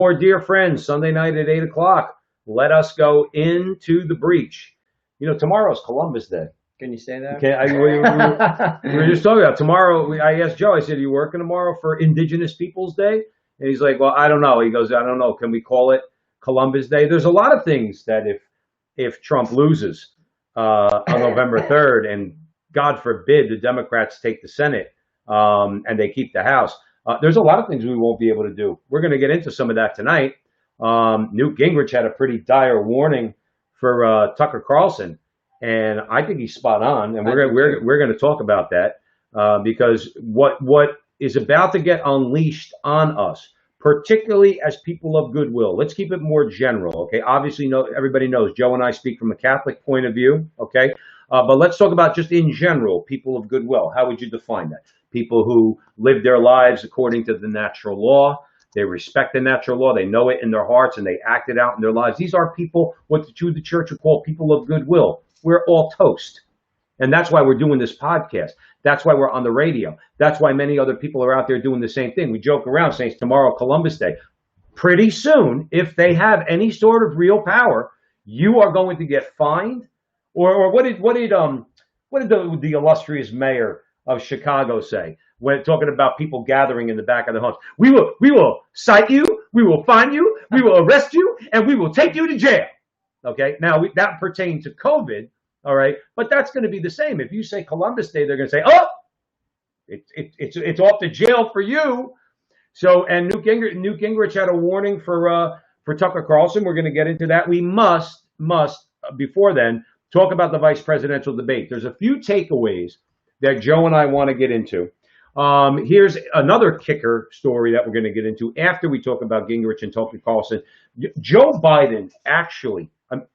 More dear friends, Sunday night at 8 o'clock. Let us go into the breach. You know, tomorrow's Columbus Day. Can you say that? Okay, we were just talking about tomorrow. I asked Joe, I said, are you working tomorrow for Indigenous Peoples Day? And he's like, well, I don't know. He goes, I don't know. Can we call it Columbus Day? There's a lot of things that if Trump loses on November 3rd, and God forbid the Democrats take the Senate and they keep the House, there's a lot of things we won't be able to do. We're going to get into some of that tonight. Newt Gingrich had a pretty dire warning for Tucker Carlson, and I think he's spot on. And we're going to talk about that because what is about to get unleashed on us, particularly as people of goodwill. Let's keep it more general, okay? Obviously, everybody knows Joe and I speak from a Catholic point of view, okay? But let's talk about just in general, people of goodwill. How would you define that? People who live their lives according to the natural law. They respect the natural law. They know it in their hearts, and they act it out in their lives. These are people, what the church would call people of goodwill. We're all toast. And that's why we're doing this podcast. That's why we're on the radio. That's why many other people are out there doing the same thing. We joke around saying it's tomorrow Columbus Day. Pretty soon, if they have any sort of real power, you are going to get fined. Or what did the illustrious mayor of Chicago say when talking about people gathering in the back of the homes? We will cite you, we will fine you, we will arrest you, and we will take you to jail. Okay, now that pertained to COVID, all right, but that's going to be the same. If you say Columbus Day, they're going to say, oh, it's off to jail for you. So, and Newt Gingrich had a warning for Tucker Carlson. We're going to get into that. We must before then talk about the vice presidential debate. There's a few takeaways that Joe and I want to get into. Here's another kicker story that we're going to get into after we talk about Gingrich and Tucker Carlson. Joe Biden actually, I'm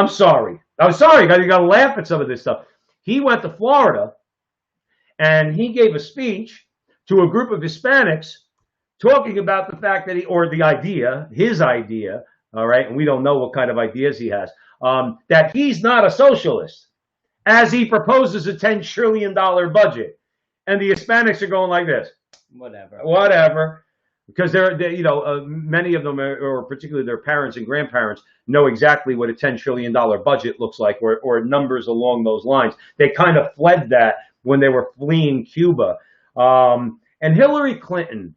sorry, guys. You got to laugh at some of this stuff. He went to Florida and he gave a speech to a group of Hispanics talking about the fact that his idea, all right, and we don't know what kind of ideas he has, that he's not a socialist as he proposes a $10 trillion budget. And the Hispanics are going like this. Whatever. Because many of them, or particularly their parents and grandparents, know exactly what a $10 trillion budget looks like, or numbers along those lines. They kind of fled that when they were fleeing Cuba. And Hillary Clinton.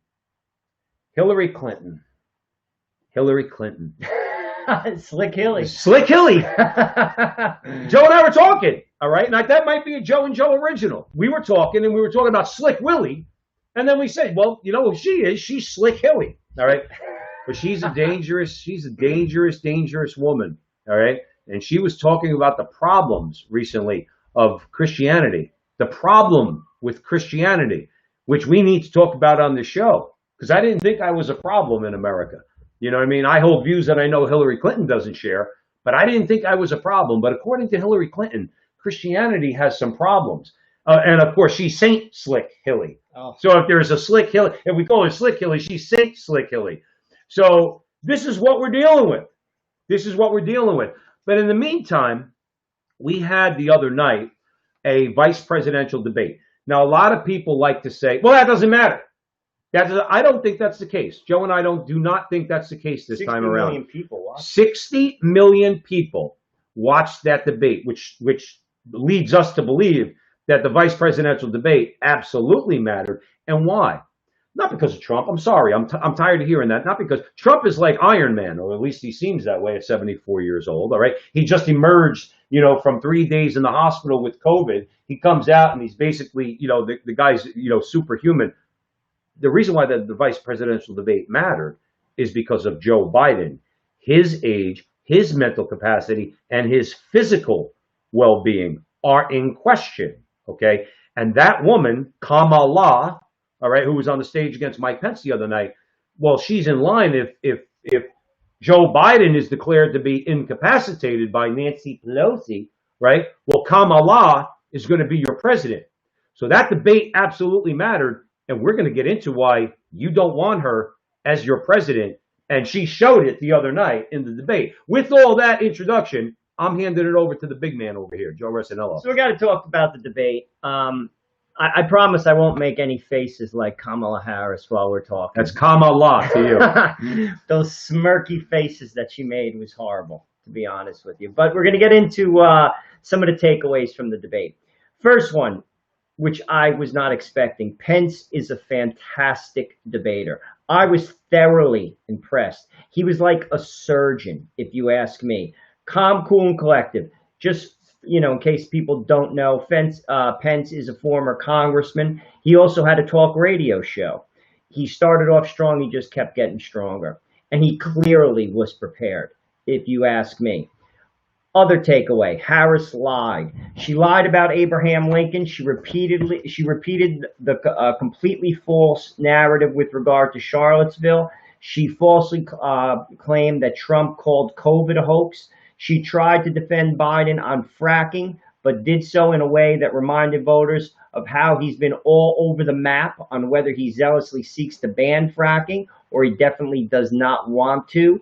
Slick Hilly. Joe and I were talking, all right? And that might be a Joe and Joe original. We were talking about Slick Willie. And then we said, well, you know who she is? She's Slick Hilly, all right? But she's a dangerous woman, all right? And she was talking about the problems recently of Christianity, the problem with Christianity, which we need to talk about on the show. Because I didn't think I was a problem in America. You know what I mean? I hold views that I know Hillary Clinton doesn't share, but I didn't think I was a problem. But according to Hillary Clinton, Christianity has some problems. And of course, she's Saint Slick Hilly. Oh. So if there's a Slick Hilly, if we call her Slick Hilly, she's Saint Slick Hilly. So this is what we're dealing with. But in the meantime, we had the other night a vice presidential debate. Now, a lot of people like to say, well, that doesn't matter. I don't think that's the case. Joe and I do not think that's the case this time around. 60 million people watched. 60 million people watched that debate, which leads us to believe that the vice presidential debate absolutely mattered. And why? Not because of Trump. I'm sorry. I'm tired of hearing that. Not because Trump is like Iron Man, or at least he seems that way at 74 years old. All right. He just emerged, from 3 days in the hospital with COVID. He comes out and he's basically, the guy's, superhuman. The reason why the vice presidential debate mattered is because of Joe Biden, his age, his mental capacity, and his physical well-being are in question. Okay. And that woman, Kamala, all right, who was on the stage against Mike Pence the other night, well, she's in line if Joe Biden is declared to be incapacitated by Nancy Pelosi, right? Well, Kamala is going to be your president. So that debate absolutely mattered. And we're going to get into why you don't want her as your president. And she showed it the other night in the debate. With all that introduction, I'm handing it over to the big man over here, Joe Resinello. So we got to talk about the debate. I promise I won't make any faces like Kamala Harris while we're talking. That's Kamala to you. Those smirky faces that she made was horrible, to be honest with you. But we're going to get into some of the takeaways from the debate. First one, which I was not expecting. Pence is a fantastic debater. I was thoroughly impressed. He was like a surgeon, if you ask me. Calm, cool, and collective. Just, in case people don't know, Pence is a former congressman. He also had a talk radio show. He started off strong. He just kept getting stronger. And he clearly was prepared, if you ask me. Other takeaway, Harris lied. She lied about Abraham Lincoln. She repeated the completely false narrative with regard to Charlottesville. She falsely claimed that Trump called COVID a hoax. She tried to defend Biden on fracking, but did so in a way that reminded voters of how he's been all over the map on whether he zealously seeks to ban fracking or he definitely does not want to.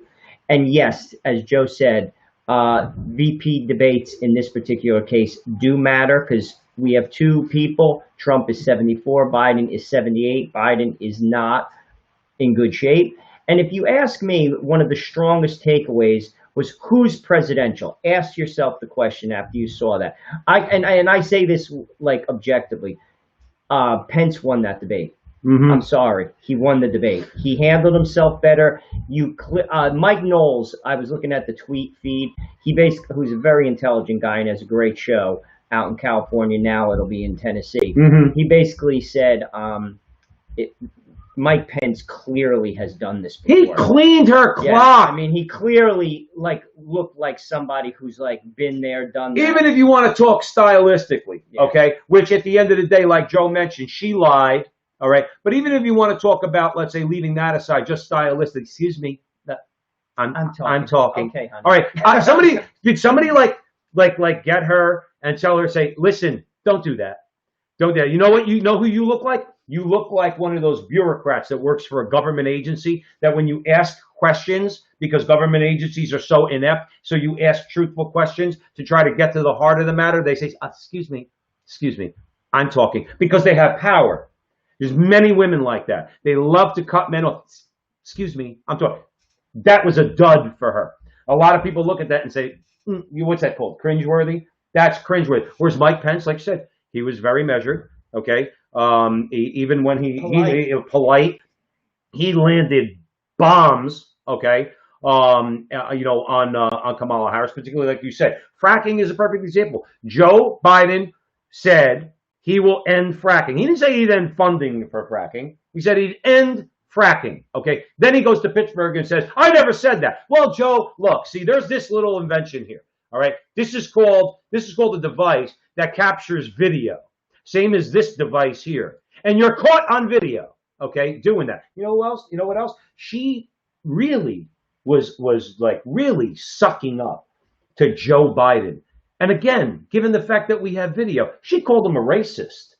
And yes, as Joe said, VP debates in this particular case do matter because we have two people. Trump is 74, Biden is 78. Biden is not in good shape. And if you ask me, one of the strongest takeaways was who's presidential. Ask yourself the question after you saw that. I say this like objectively. Pence won that debate. Mm-hmm. I'm sorry. He won the debate. He handled himself better. Mike Knowles, I was looking at the tweet feed. He basically, who's a very intelligent guy and has a great show out in California. Now it'll be in Tennessee. Mm-hmm. He basically said, Mike Pence clearly has done this before. He cleaned her clock. Yeah, I mean, he clearly looked like somebody who's been there, done that. Even if you want to talk stylistically, yeah. Okay, which at the end of the day, like Joe mentioned, she lied. All right, but even if you want to talk about, let's say, leaving that aside, just stylistic. Excuse me, I'm talking. Okay, honey. All right. Did somebody get her and tell her, say, listen, don't do that. Don't do that. You know what? You know who you look like? You look like one of those bureaucrats that works for a government agency that when you ask questions, because government agencies are so inept, so you ask truthful questions to try to get to the heart of the matter. They say, excuse me, I'm talking, because they have power. There's many women like that. They love to cut men off. Excuse me, I'm talking. That was a dud for her. A lot of people look at that and say, what's that called? Cringeworthy? That's cringeworthy. Whereas Mike Pence, like I said, he was very measured, okay? Even when he polite, he landed bombs, okay? On Kamala Harris, particularly like you said. Fracking is a perfect example. Joe Biden said he will end fracking. He didn't say he'd end funding for fracking. He said he'd end fracking, okay? Then he goes to Pittsburgh and says, I never said that. Well, Joe, look, see, there's this little invention here, all right? This is called a device that captures video, same as this device here. And you're caught on video, okay, doing that. You know who else? You know what else? She really was really sucking up to Joe Biden. And again, given the fact that we have video, she called him a racist.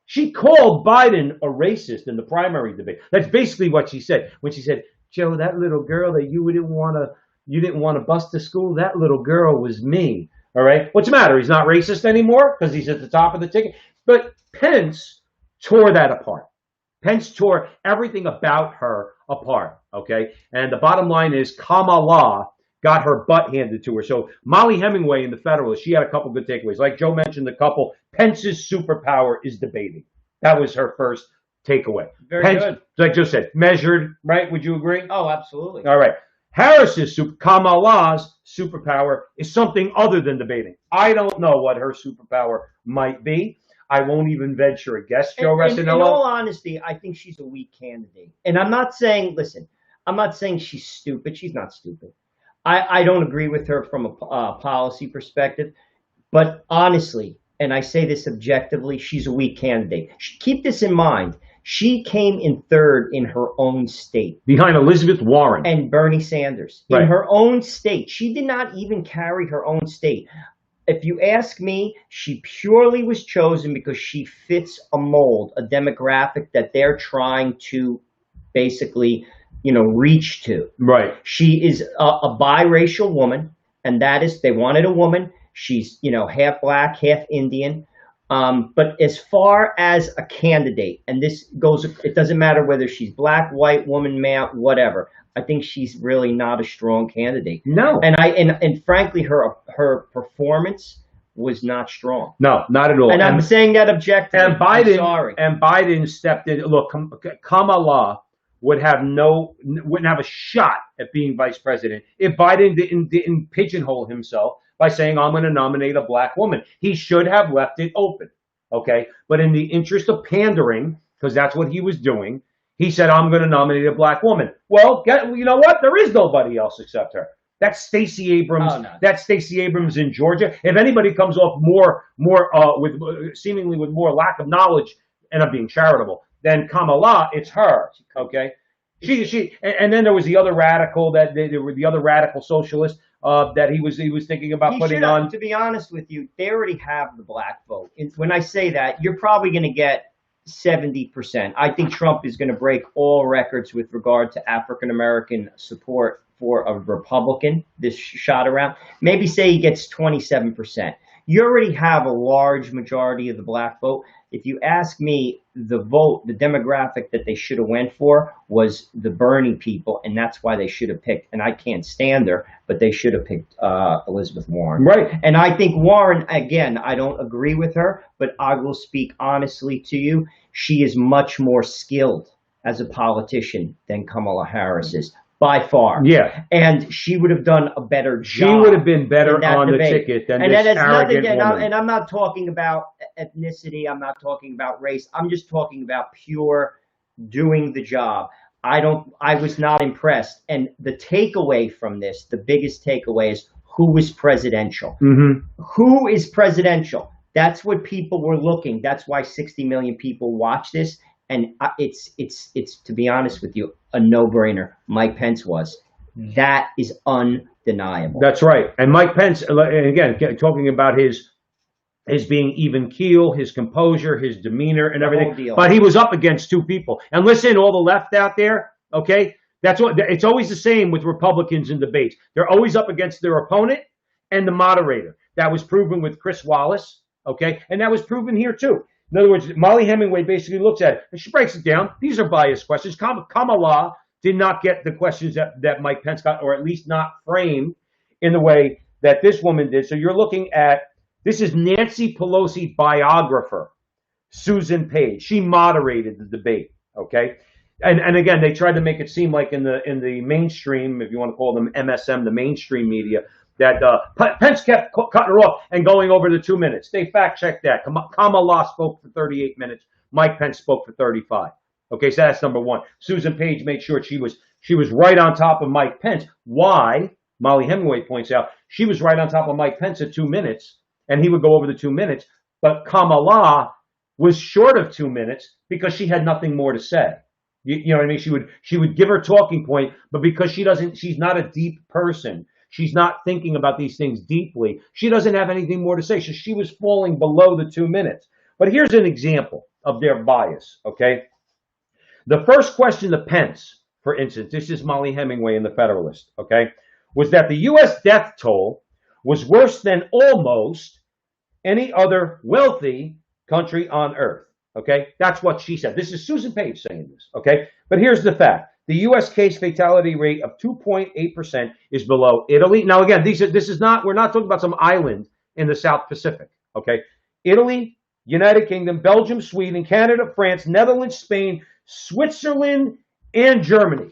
She called Biden a racist in the primary debate. That's basically what she said when she said, Joe, that little girl that you didn't want to bust to school, that little girl was me. All right. What's the matter? He's not racist anymore because he's at the top of the ticket. But Pence tore that apart. Pence tore everything about her apart. Okay. And the bottom line is Kamala got her butt handed to her. So Molly Hemingway in the Federalist, she had a couple good takeaways. Like Joe mentioned, a couple. Pence's superpower is debating. That was her first takeaway. Very good. Like Joe said, measured, right? Would you agree? Oh, absolutely. All right. Kamala's superpower is something other than debating. I don't know what her superpower might be. I won't even venture a guess, Joe Resinello. In all honesty, I think she's a weak candidate. And I'm not saying she's stupid. She's not stupid. I don't agree with her from a policy perspective. But honestly, and I say this objectively, she's a weak candidate. Keep this in mind. She came in third in her own state. Behind Elizabeth Warren. And Bernie Sanders. Right. In her own state. She did not even carry her own state. If you ask me, she purely was chosen because she fits a mold, a demographic that they're trying to basically, reach to. Right. She is a biracial woman, and that is, they wanted a woman. She's, half black, half Indian. But as far as a candidate, and this goes, it doesn't matter whether she's black, white, woman, man, whatever. I think she's really not a strong candidate. No. And frankly, her performance was not strong. No, not at all. And I'm saying that objectively. And Biden, sorry. And Biden stepped in. Look, Kamala wouldn't have a shot at being vice president if Biden didn't pigeonhole himself by saying, I'm going to nominate a black woman. He should have left it open, okay? But in the interest of pandering, because that's what he was doing, he said, I'm going to nominate a black woman. Well, you know what? There is nobody else except her. That's Stacey Abrams. Oh, no. That's Stacey Abrams in Georgia. If anybody comes off with seemingly with more lack of knowledge and of being charitable than Kamala, it's her. Okay. And then there was the other radical the other radical socialist that he was thinking about putting on. To be honest with you, they already have the black vote. And when I say that, you're probably going to get 70%. I think Trump is going to break all records with regard to African American support for a Republican this shot around. Maybe say he gets 27%. You already have a large majority of the black vote. If you ask me, the demographic that they should have went for was the Bernie people, and that's why they should have picked, and I can't stand her, but they should have picked Elizabeth Warren. Right. And I think Warren, again, I don't agree with her, but I will speak honestly to you. She is much more skilled as a politician than Kamala Harris is. By far. Yeah. And she would have done a better job. She would have been better on the ticket than this arrogant woman. And I'm not talking about ethnicity. I'm not talking about race. I'm just talking about pure doing the job. I was not impressed. And the takeaway from this, the biggest takeaway is who is presidential? Mm-hmm. Who is presidential? That's what people were looking. That's why 60 million people watch this. And it's to be honest with you, a no-brainer. Mike Pence was. That is undeniable. That's right. And Mike Pence, and again, talking about his being even keel, his composure, his demeanor, and everything. But he was up against two people. And listen, all the left out there, okay? It's always the same with Republicans in debates. They're always up against their opponent and the moderator. That was proven with Chris Wallace, okay? And that was proven here too. In other words, Molly Hemingway basically looks at it and she breaks it down. These are biased questions. Kamala did not get the questions that Mike Pence got, or at least not framed in the way that this woman did. So you're looking at, this is Nancy Pelosi biographer, Susan Page. She moderated the debate, okay? And again, they tried to make it seem like in the mainstream, if you want to call them MSM, the mainstream media, that Pence kept cutting her off and going over the 2 minutes. They fact-checked that. Kamala spoke for 38 minutes. Mike Pence spoke for 35. Okay, so that's number one. Susan Page made sure she was right on top of Mike Pence. Why? Molly Hemingway points out she was right on top of Mike Pence at 2 minutes, and he would go over the 2 minutes. But Kamala was short of 2 minutes because she had nothing more to say. You know what I mean? She would give her talking point, but because she's not a deep person. She's not thinking about these things deeply. She doesn't have anything more to say. So she was falling below the 2 minutes. But here's an example of their bias, okay? The first question to Pence, for instance, this is Molly Hemingway in The Federalist, okay, was that the U.S. death toll was worse than almost any other wealthy country on earth, okay? That's what she said. This is Susan Page saying this, okay? But here's the fact. The U.S. case fatality rate of 2.8% is below Italy. Now, again, we're not talking about some island in the South Pacific, okay? Italy, United Kingdom, Belgium, Sweden, Canada, France, Netherlands, Spain, Switzerland, and Germany,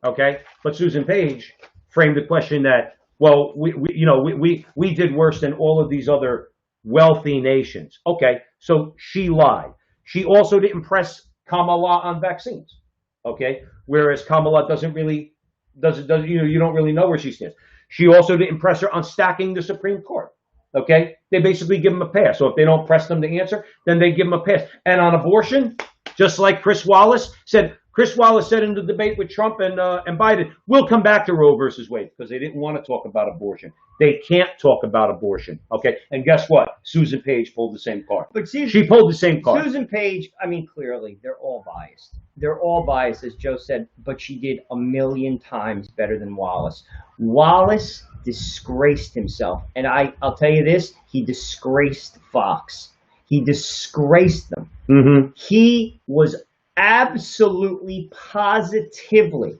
okay? But Susan Page framed the question that, well, we did worse than all of these other wealthy nations. Okay, so she lied. She also didn't press Kamala on vaccines. Okay, whereas Kamala you don't really know where she stands. She also didn't press her on stacking the Supreme Court. Okay, they basically give them a pass. So if they don't press them to answer, then they give them a pass. And on abortion, just like Chris Wallace said in the debate with Trump and Biden, we'll come back to Roe versus Wade because they didn't want to talk about abortion. They can't talk about abortion. Okay, and guess what? Susan Page pulled the same card. But see, she pulled the same card. Susan Page, I mean, clearly they're all biased. They're all biased, as Joe said, but she did a million times better than Wallace. Wallace disgraced himself, and I'll tell you this: he disgraced Fox. He disgraced them. Mm-hmm. He was absolutely, positively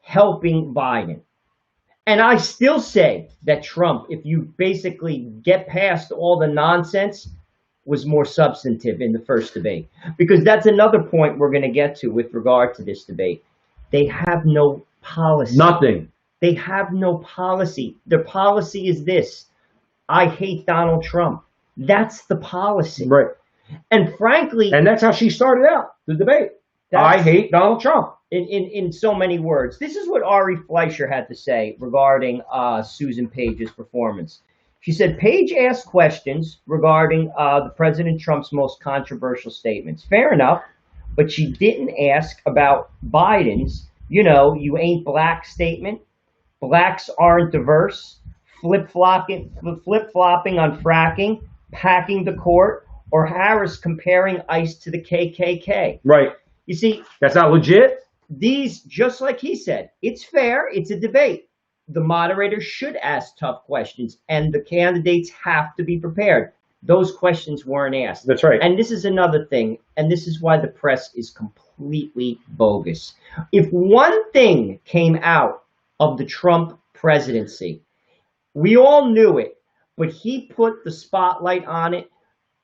helping Biden. And I still say that Trump, if you basically get past all the nonsense, was more substantive in the first debate. Because that's another point we're going to get to with regard to this debate. They have no policy. Nothing. They have no policy. Their policy is this: I hate Donald Trump. That's the policy. Right. And frankly, And that's how she started out the debate. I hate Donald Trump. In so many words. This is what Ari Fleischer had to say regarding Susan Page's performance. She said, Page asked questions regarding the President Trump's most controversial statements. Fair enough, but she didn't ask about Biden's, you ain't black statement, blacks aren't diverse, flip-flopping on fracking, packing the court, or Harris comparing ICE to the KKK. Right. You see, that's not legit. These, just like he said, it's fair, it's a debate. The moderator should ask tough questions, and the candidates have to be prepared. Those questions weren't asked. That's right. And this is another thing, and this is why the press is completely bogus. If one thing came out of the Trump presidency, we all knew it, but he put the spotlight on it.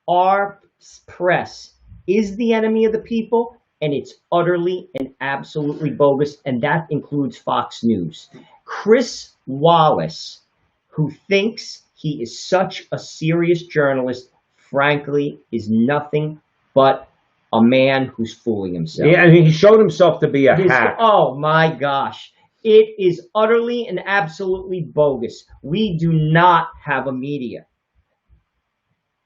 Our press is the enemy of the people, and it's utterly and absolutely bogus, and that includes Fox News. Chris Wallace, who thinks he is such a serious journalist, frankly, is nothing but a man who's fooling himself. Yeah, and he showed himself to be a hack. Oh my gosh. It is utterly and absolutely bogus. We do not have a media.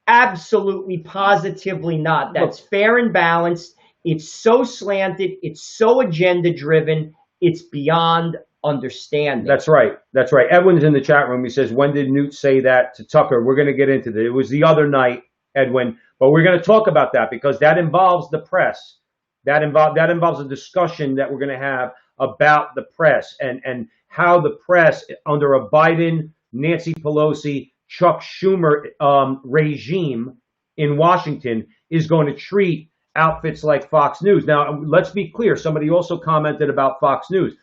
Absolutely, positively not. That's fair and balanced. It's so slanted. It's so agenda driven. It's beyond understanding. That's right. That's right. Edwin's in the chat room. He says, when did Newt say that to Tucker? We're going to get into that. It was the other night, Edwin, but we're going to talk about that because that involves the press. That involves a discussion that we're going to have about the press and how the press under a Biden, Nancy Pelosi, Chuck Schumer regime in Washington is going to treat outfits like Fox News. Now, let's be clear. Somebody also commented about Fox News.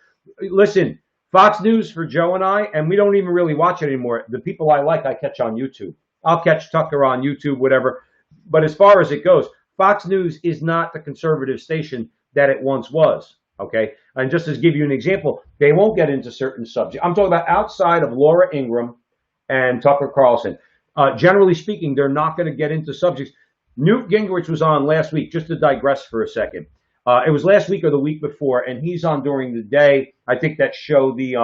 Listen, Fox News for Joe and I, and we don't even really watch it anymore. The people I like, I catch on YouTube. I'll catch Tucker on YouTube, whatever. But as far as it goes, Fox News is not the conservative station that it once was, okay? And just to give you an example, they won't get into certain subjects. I'm talking about outside of Laura Ingraham and Tucker Carlson. Generally speaking, they're not going to get into subjects. Newt Gingrich was on last week, just to digress for a second. It was last week or the week before, and he's on during the day. I think that show, the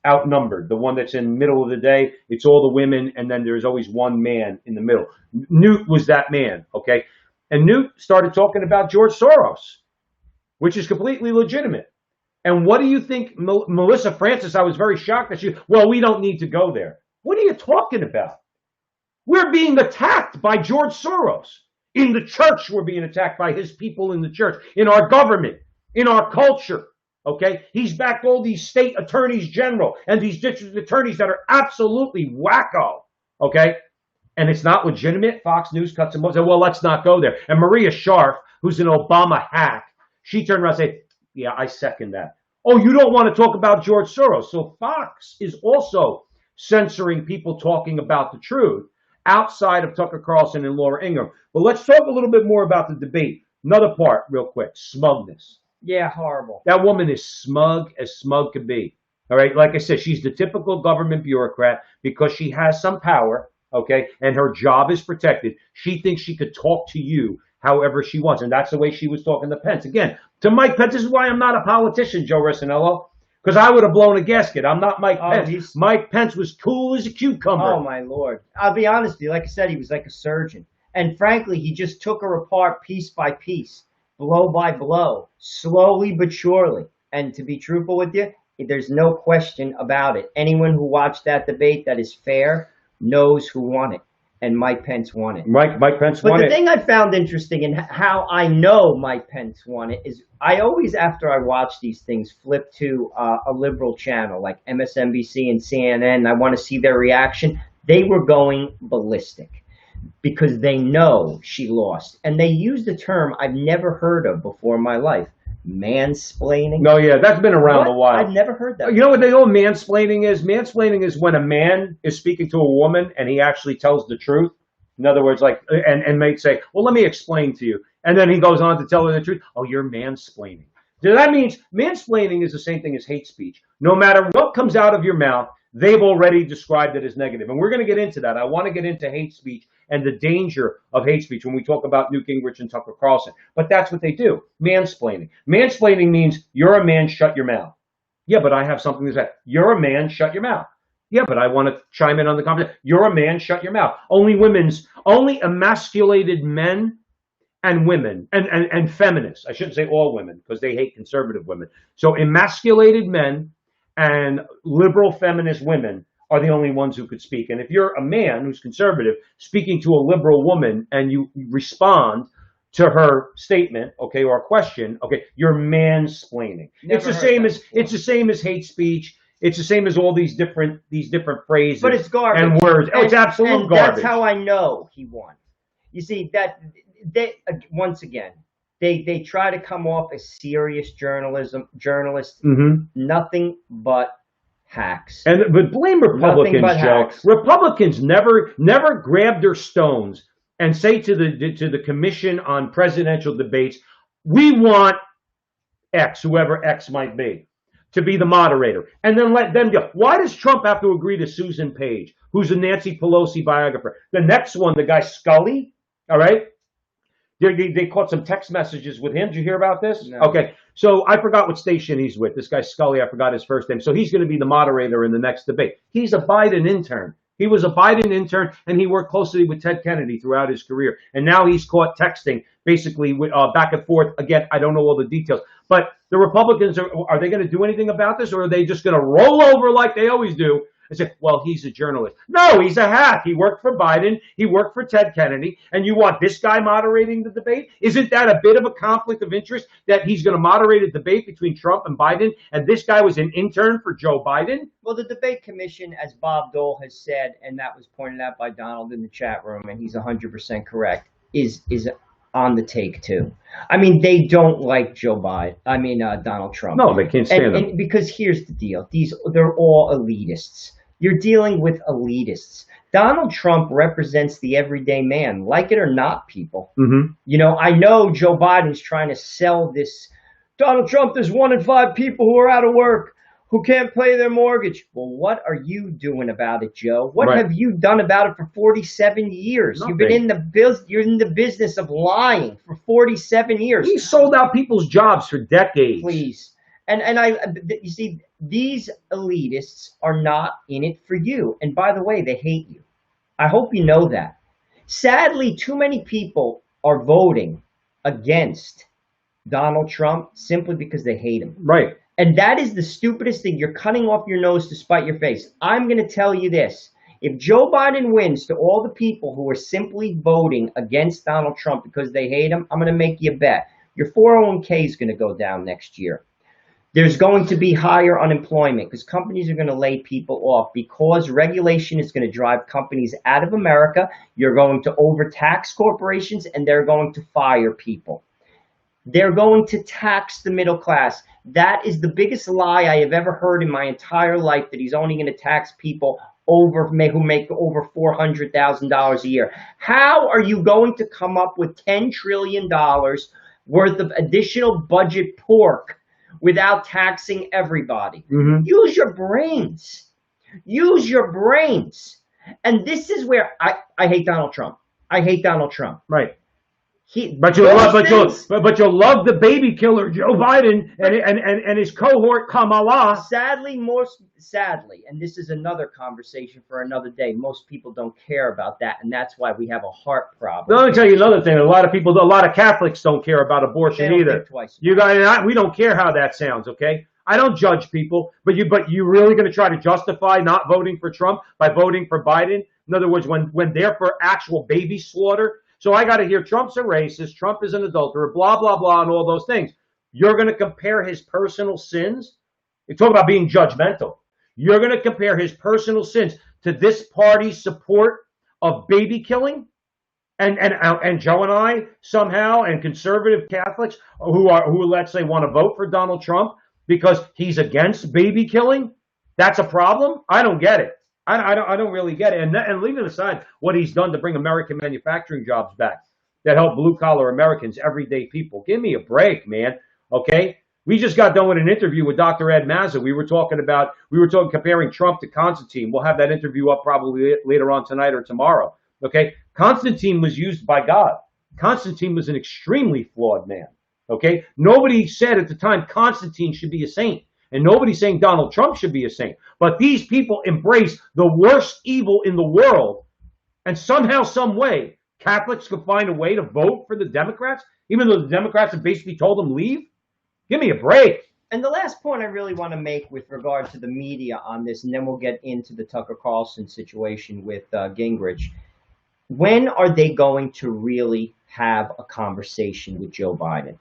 Outnumbered, the one that's in the middle of the day. It's all the women, and then there's always one man in the middle. Newt was that man, okay? And Newt started talking about George Soros, which is completely legitimate. And what do you think, Melissa Francis, I was very shocked that well, we don't need to go there. What are you talking about? We're being attacked by George Soros. In the church, we're being attacked by his people in the church, in our government, in our culture, okay? He's backed all these state attorneys general and these district attorneys that are absolutely wacko, okay? And it's not legitimate. Fox News cuts him off and said, well, let's not go there. And Maria Sharf, who's an Obama hack, she turned around and said, yeah, I second that. Oh, you don't want to talk about George Soros. So Fox is also censoring people talking about the truth outside of Tucker Carlson and Laura Ingraham. But let's talk a little bit more about the debate. Another part, real quick, smugness. Yeah, horrible. That woman is smug as smug could be. All right, like I said, she's the typical government bureaucrat because she has some power, okay, and her job is protected. She thinks she could talk to you however she wants, and that's the way she was talking to Pence. Again, to Mike Pence, this is why I'm not a politician, Joe Rossinello, because I would have blown a gasket. I'm not Mike Pence. Mike Pence was cool as a cucumber. Oh, my Lord. I'll be honest with you. Like I said, he was like a surgeon. And frankly, he just took her apart piece by piece, blow by blow, slowly but surely. And to be truthful with you, there's no question about it. Anyone who watched that debate that is fair knows who won it. And Mike Pence won it. Mike Pence won it. But the thing I found interesting and how I know Mike Pence won it is I always, after I watch these things, flip to a liberal channel like MSNBC and CNN. I want to see their reaction. They were going ballistic. because they know she lost. And they used a term I've never heard of before in my life. Mansplaining. No, yeah, that's been around a while. I've never heard that. You know what they know mansplaining is? Mansplaining is when a man is speaking to a woman and he actually tells the truth. In other words, like, and may say, well, let me explain to you. And then he goes on to tell her the truth. Oh, you're mansplaining. So that means mansplaining is the same thing as hate speech. No matter what comes out of your mouth, they've already described it as negative. And we're going to get into that. I want to get into hate speech and the danger of hate speech when we talk about Newt Gingrich and Tucker Carlson. But that's what they do, mansplaining. Mansplaining means you're a man, shut your mouth. Yeah, but I have something to say. You're a man, shut your mouth. Yeah, but I want to chime in on the conversation. You're a man, shut your mouth. Only emasculated men and women and feminists. I shouldn't say all women because they hate conservative women. So emasculated men and liberal feminist women are the only ones who could speak. And if you're a man who's conservative speaking to a liberal woman and you respond to her statement, okay, or a question, okay, you're mansplaining. It's the same as hate speech. It's the same as all these different phrases. But it's garbage. And words. It's absolute garbage. That's how I know he won. You see, that they once again, they try to come off as serious journalists, nothing but hacks. But blame Republicans, Joe. Hacks. Republicans never grab their stones and say to the Commission on Presidential Debates, we want X, whoever X might be, to be the moderator, and then let them go. Why does Trump have to agree to Susan Page, who's a Nancy Pelosi biographer? The next one, the guy Scully, all right? They caught some text messages with him. Did you hear about this? No. Okay, so I forgot what station he's with. This guy Scully, I forgot his first name. So he's going to be the moderator in the next debate. He's a Biden intern. He was a Biden intern, and he worked closely with Ted Kennedy throughout his career. And now he's caught texting, basically, back and forth. Again, I don't know all the details. But the Republicans, are they going to do anything about this, or are they just going to roll over like they always do and say, well, he's a journalist? No, he's a hack. He worked for Biden. He worked for Ted Kennedy. And you want this guy moderating the debate? Isn't that a bit of a conflict of interest that he's going to moderate a debate between Trump and Biden, and this guy was an intern for Joe Biden? Well, the debate commission, as Bob Dole has said, and that was pointed out by Donald in the chat room, and he's 100% correct, is on the take too. I mean, they don't like Donald Trump. No, they can't stand him. And because here's the deal. They're all elitists. You're dealing with elitists. Donald Trump represents the everyday man, like it or not, people. Mm-hmm. You know, I know Joe Biden's trying to sell this. Donald Trump, there's 1 in 5 people who are out of work, who can't pay their mortgage. Well, what are you doing about it, Joe? What have you done about it for 47 years? Nothing. You've been you're in the business of lying for 47 years. He sold out people's jobs for decades. Please. You see, these elitists are not in it for you. And by the way, they hate you. I hope you know that. Sadly, too many people are voting against Donald Trump simply because they hate him. Right. And that is the stupidest thing. You're cutting off your nose to spite your face. I'm going to tell you this. If Joe Biden wins, to all the people who are simply voting against Donald Trump because they hate him, I'm going to make you a bet. Your 401k is going to go down next year. There's going to be higher unemployment because companies are going to lay people off because regulation is going to drive companies out of America. You're going to overtax corporations and they're going to fire people. They're going to tax the middle class. That is the biggest lie I have ever heard in my entire life, that he's only going to tax people who make over $400,000 a year. How are you going to come up with $10 trillion worth of additional budget pork without taxing everybody? Mm-hmm. Use your brains. Use your brains. And this is where I hate Donald Trump. I hate Donald Trump. Right. But you'll love the baby killer Joe Biden and his cohort Kamala. Sadly, and this is another conversation for another day. Most people don't care about that, and that's why we have a heart problem. Let me tell you another thing. A lot of Catholics don't care about abortion either. We don't care how that sounds. Okay, I don't judge people, but you really going to try to justify not voting for Trump by voting for Biden? In other words, when they're for actual baby slaughter. So I got to hear Trump's a racist, Trump is an adulterer, blah, blah, blah, and all those things. You're going to compare his personal sins? You talk about being judgmental. You're going to compare his personal sins to this party's support of baby killing? And Joe and I somehow, and conservative Catholics who let's say want to vote for Donald Trump because he's against baby killing, that's a problem. I don't get it. I don't really get it. And leaving aside what he's done to bring American manufacturing jobs back that help blue collar Americans, everyday people, give me a break, man. Okay. We just got done with an interview with Dr. Ed Mazza. We were talking comparing Trump to Constantine. We'll have that interview up probably later on tonight or tomorrow. Okay. Constantine was used by God. Constantine was an extremely flawed man. Okay. Nobody said at the time Constantine should be a saint. And nobody's saying Donald Trump should be a saint. But these people embrace the worst evil in the world. And somehow, some way, Catholics could find a way to vote for the Democrats, even though the Democrats have basically told them leave. Give me a break. And the last point I really want to make with regard to the media on this, and then we'll get into the Tucker Carlson situation with Gingrich. When are they going to really have a conversation with Joe Biden?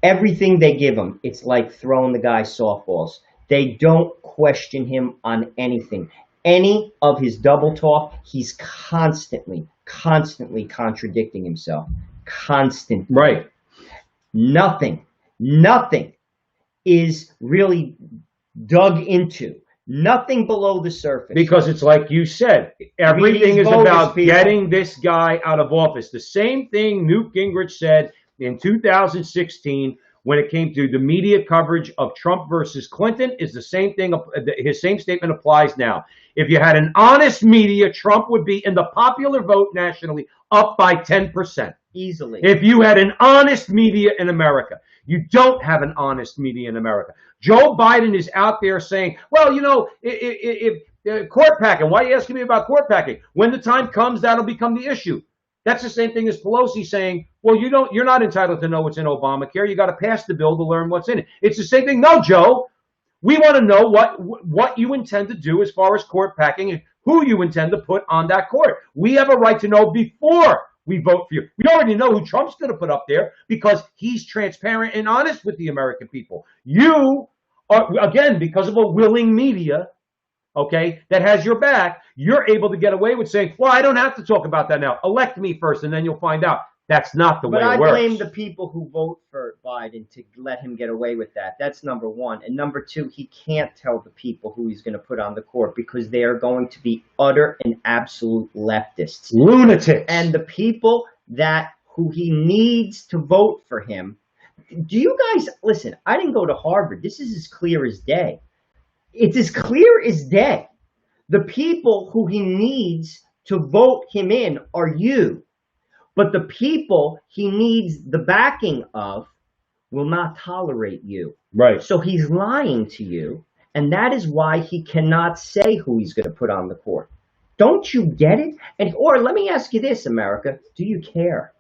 Everything they give him, it's like throwing the guy softballs. They don't question him on anything. Any of his double talk, he's constantly contradicting himself. Constant. Right. Nothing is really dug into. Nothing below the surface. Because it's like you said, everything is about getting this guy out of office. The same thing Newt Gingrich said in 2016 when it came to the media coverage of Trump versus Clinton is the same thing. His same statement applies now. If you had an honest media, Trump would be in the popular vote nationally up by 10%. Easily. If you had an honest media in America. You don't have an honest media in America. Joe Biden is out there saying, well, you know, if court packing, why are you asking me about court packing? When the time comes, that'll become the issue. That's the same thing as Pelosi saying, well, you're not entitled to know what's in Obamacare. You got to pass the bill to learn what's in it. It's the same thing. No, Joe, we want to know what you intend to do as far as court packing and who you intend to put on that court. We have a right to know before we vote for you. We already know who Trump's going to put up there because he's transparent and honest with the American people. You are, again, because of a willing media, okay, that has your back, you're able to get away with saying, well, I don't have to talk about that now. Elect me first, and then you'll find out. That's not the way it works. But I blame the people who vote for Biden to let him get away with that. That's number one. And number two, he can't tell the people who he's going to put on the court because they are going to be utter and absolute leftists. Lunatics. And the people who he needs to vote for him. Do you guys, listen, I didn't go to Harvard. This is as clear as day. It's as clear as day. The people who he needs to vote him in are you. But the people he needs the backing of will not tolerate you. Right. So he's lying to you, and that is why he cannot say who he's going to put on the court. Don't you get it? Or let me ask you this, America. Do you care?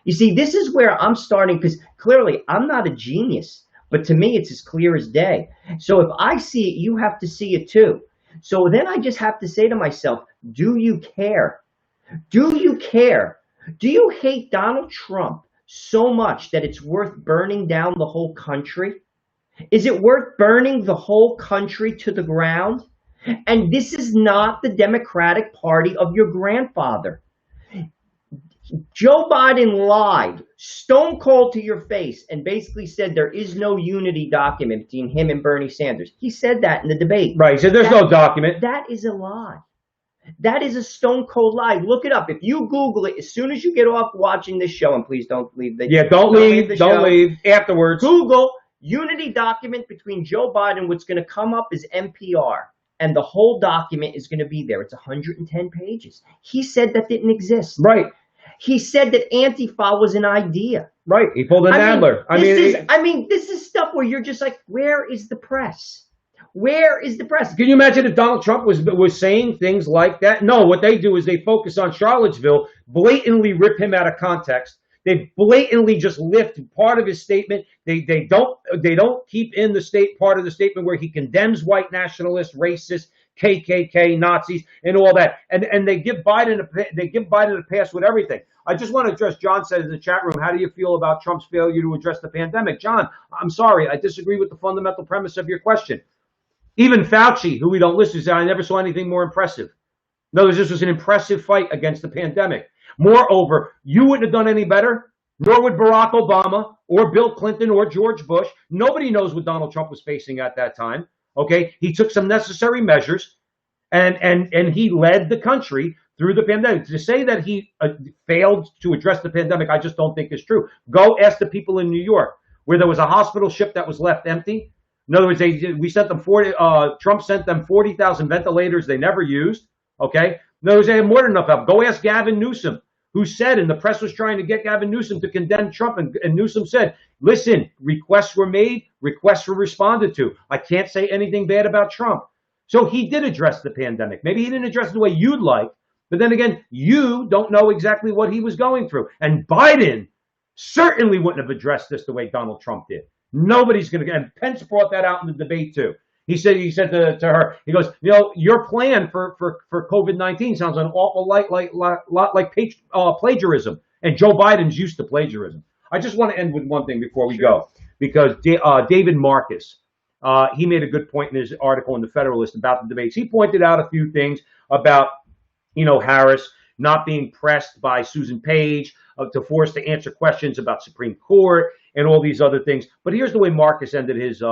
You see, this is where I'm starting, because clearly I'm not a genius, but to me it's as clear as day. So if I see it, you have to see it too. So then I just have to say to myself, do you care? Do you care? Do you hate Donald Trump so much that it's worth burning down the whole country? Is it worth burning the whole country to the ground? And this is not the Democratic Party of your grandfather. Joe Biden lied, stone cold to your face, and basically said there is no unity document between him and Bernie Sanders. He said that in the debate. Right, he said there's no document. That is a lie. That is a stone cold lie. Look it up. If you Google it, as soon as you get off watching this show, and please don't leave the don't leave afterwards. Google unity document between Joe Biden. What's going to come up is NPR, and the whole document is going to be there. It's 110 pages. He said that didn't exist. Right. He said that Antifa was an idea. Right. He pulled an Adler. This is stuff where you're just like, where is the press? Where is the press? Can you imagine if Donald Trump was saying things like that? No, what they do is they focus on Charlottesville, blatantly rip him out of context. They blatantly just lift part of his statement. They don't keep in the part of the statement where he condemns white nationalists, racists, KKK, Nazis, and all that. And they give Biden a pass with everything. I just want to address, John said in the chat room, how do you feel about Trump's failure to address the pandemic? John, I'm sorry, I disagree with the fundamental premise of your question. Even Fauci, who we don't listen to, said, I never saw anything more impressive. In other words, this was an impressive fight against the pandemic. Moreover, you wouldn't have done any better, nor would Barack Obama or Bill Clinton or George Bush. Nobody knows what Donald Trump was facing at that time. Okay, he took some necessary measures, and he led the country through the pandemic. To say that he failed to address the pandemic, I just don't think is true. Go ask the people in New York where there was a hospital ship that was left empty. In other words, we sent them Trump sent them 40,000 ventilators they never used. Okay, in other words, they had more than enough help. Go ask Gavin Newsom, who said, and the press was trying to get Gavin Newsom to condemn Trump, and Newsom said, listen, requests were made, requests were responded to. I can't say anything bad about Trump. So he did address the pandemic. Maybe he didn't address it the way you'd like, but then again, you don't know exactly what he was going through. And Biden certainly wouldn't have addressed this the way Donald Trump did. Nobody's going to, and Pence brought that out in the debate too. He said to her, he goes, your plan for COVID-19 sounds an awful lot like plagiarism. And Joe Biden's used to plagiarism. I just want to end with one thing before we go, because David Marcus, he made a good point in his article in the Federalist about the debates. He pointed out a few things about, Harris not being pressed by Susan Page to force to answer questions about Supreme Court and all these other things. But here's the way Marcus ended his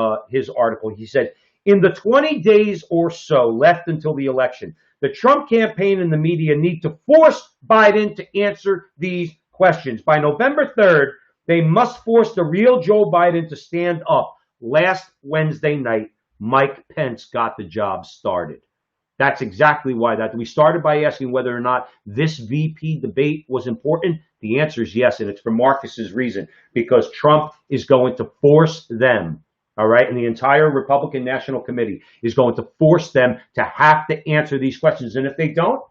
article. He said, in the 20 days or so left until the election, the Trump campaign and the media need to force Biden to answer these questions. By November 3rd, they must force the real Joe Biden to stand up. Last Wednesday night, Mike Pence got the job started. That's exactly why we started by asking whether or not this VP debate was important. The answer is yes, and it's for Marcus's reason, because Trump is going to force them, all right, and the entire Republican National Committee is going to force them to have to answer these questions. And if they don't,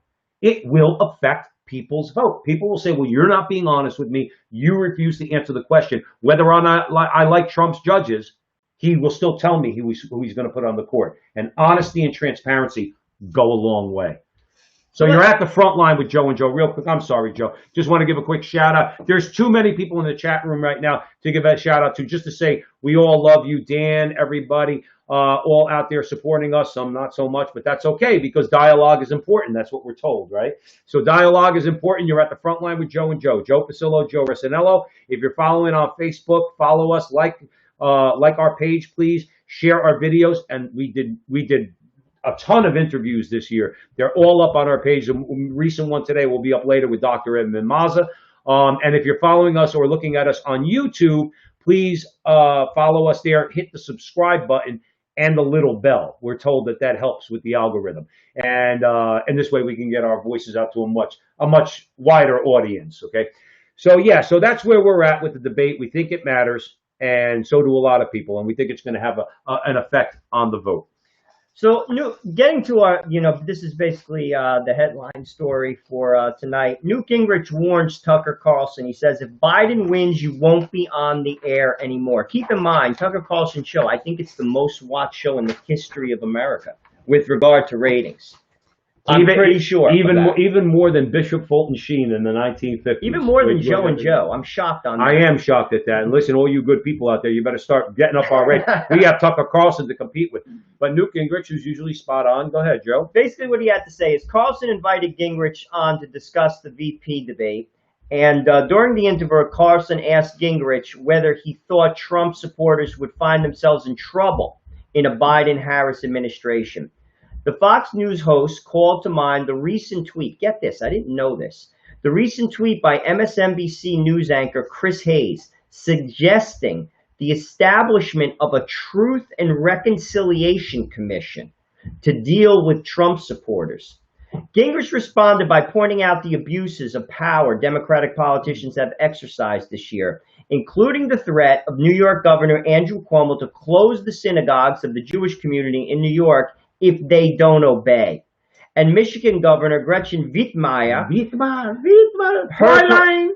it will affect people's vote. People will say, well, you're not being honest with me. You refuse to answer the question. Whether or not I like Trump's judges, he will still tell me who he's going to put on the court. And honesty and transparency go a long way. So you're at the front line with Joe and Joe. Real quick, I'm sorry, Joe. Just want to give a quick shout out. There's too many people in the chat room right now to give a shout out to. Just to say, we all love you, Dan, everybody, all out there supporting us. Some not so much, but that's okay, because dialogue is important. That's what we're told, right? So dialogue is important. You're at the front line with Joe and Joe. Joe Pasillo, Joe Rossinello. If you're following on Facebook, follow us, like our page, please. Share our videos, and we did a ton of interviews this year. They're all up on our page. The recent one today will be up later with Dr. Edmund Maza. And if you're following us or looking at us on YouTube, please follow us there. Hit the subscribe button and the little bell. We're told that helps with the algorithm. And this way we can get our voices out to a much wider audience, okay? So, yeah, so that's where we're at with the debate. We think it matters, and so do a lot of people. And we think it's going to have an effect on the vote. So, getting to our, this is basically the headline story for tonight. Newt Gingrich warns Tucker Carlson. He says, if Biden wins, you won't be on the air anymore. Keep in mind, Tucker Carlson show, I think it's the most watched show in the history of America with regard to ratings. I'm pretty sure. Even more than Bishop Fulton Sheen in the 1950s. Even more than Joe and Joe. I'm shocked on that. I am shocked at that. And listen, all you good people out there, you better start getting up our rate. We have Tucker Carlson to compete with. But Newt Gingrich, who's usually spot on. Go ahead, Joe. Basically what he had to say is Carlson invited Gingrich on to discuss the VP debate. And during the interview, Carlson asked Gingrich whether he thought Trump supporters would find themselves in trouble in a Biden-Harris administration. The Fox News host called to mind the recent tweet. Get this, I didn't know this. The recent tweet by MSNBC news anchor Chris Hayes suggesting the establishment of a Truth and Reconciliation Commission to deal with Trump supporters. Gingrich responded by pointing out the abuses of power Democratic politicians have exercised this year, including the threat of New York Governor Andrew Cuomo to close the synagogues of the Jewish community in New York if they don't obey. And Michigan Governor Gretchen Whitmire,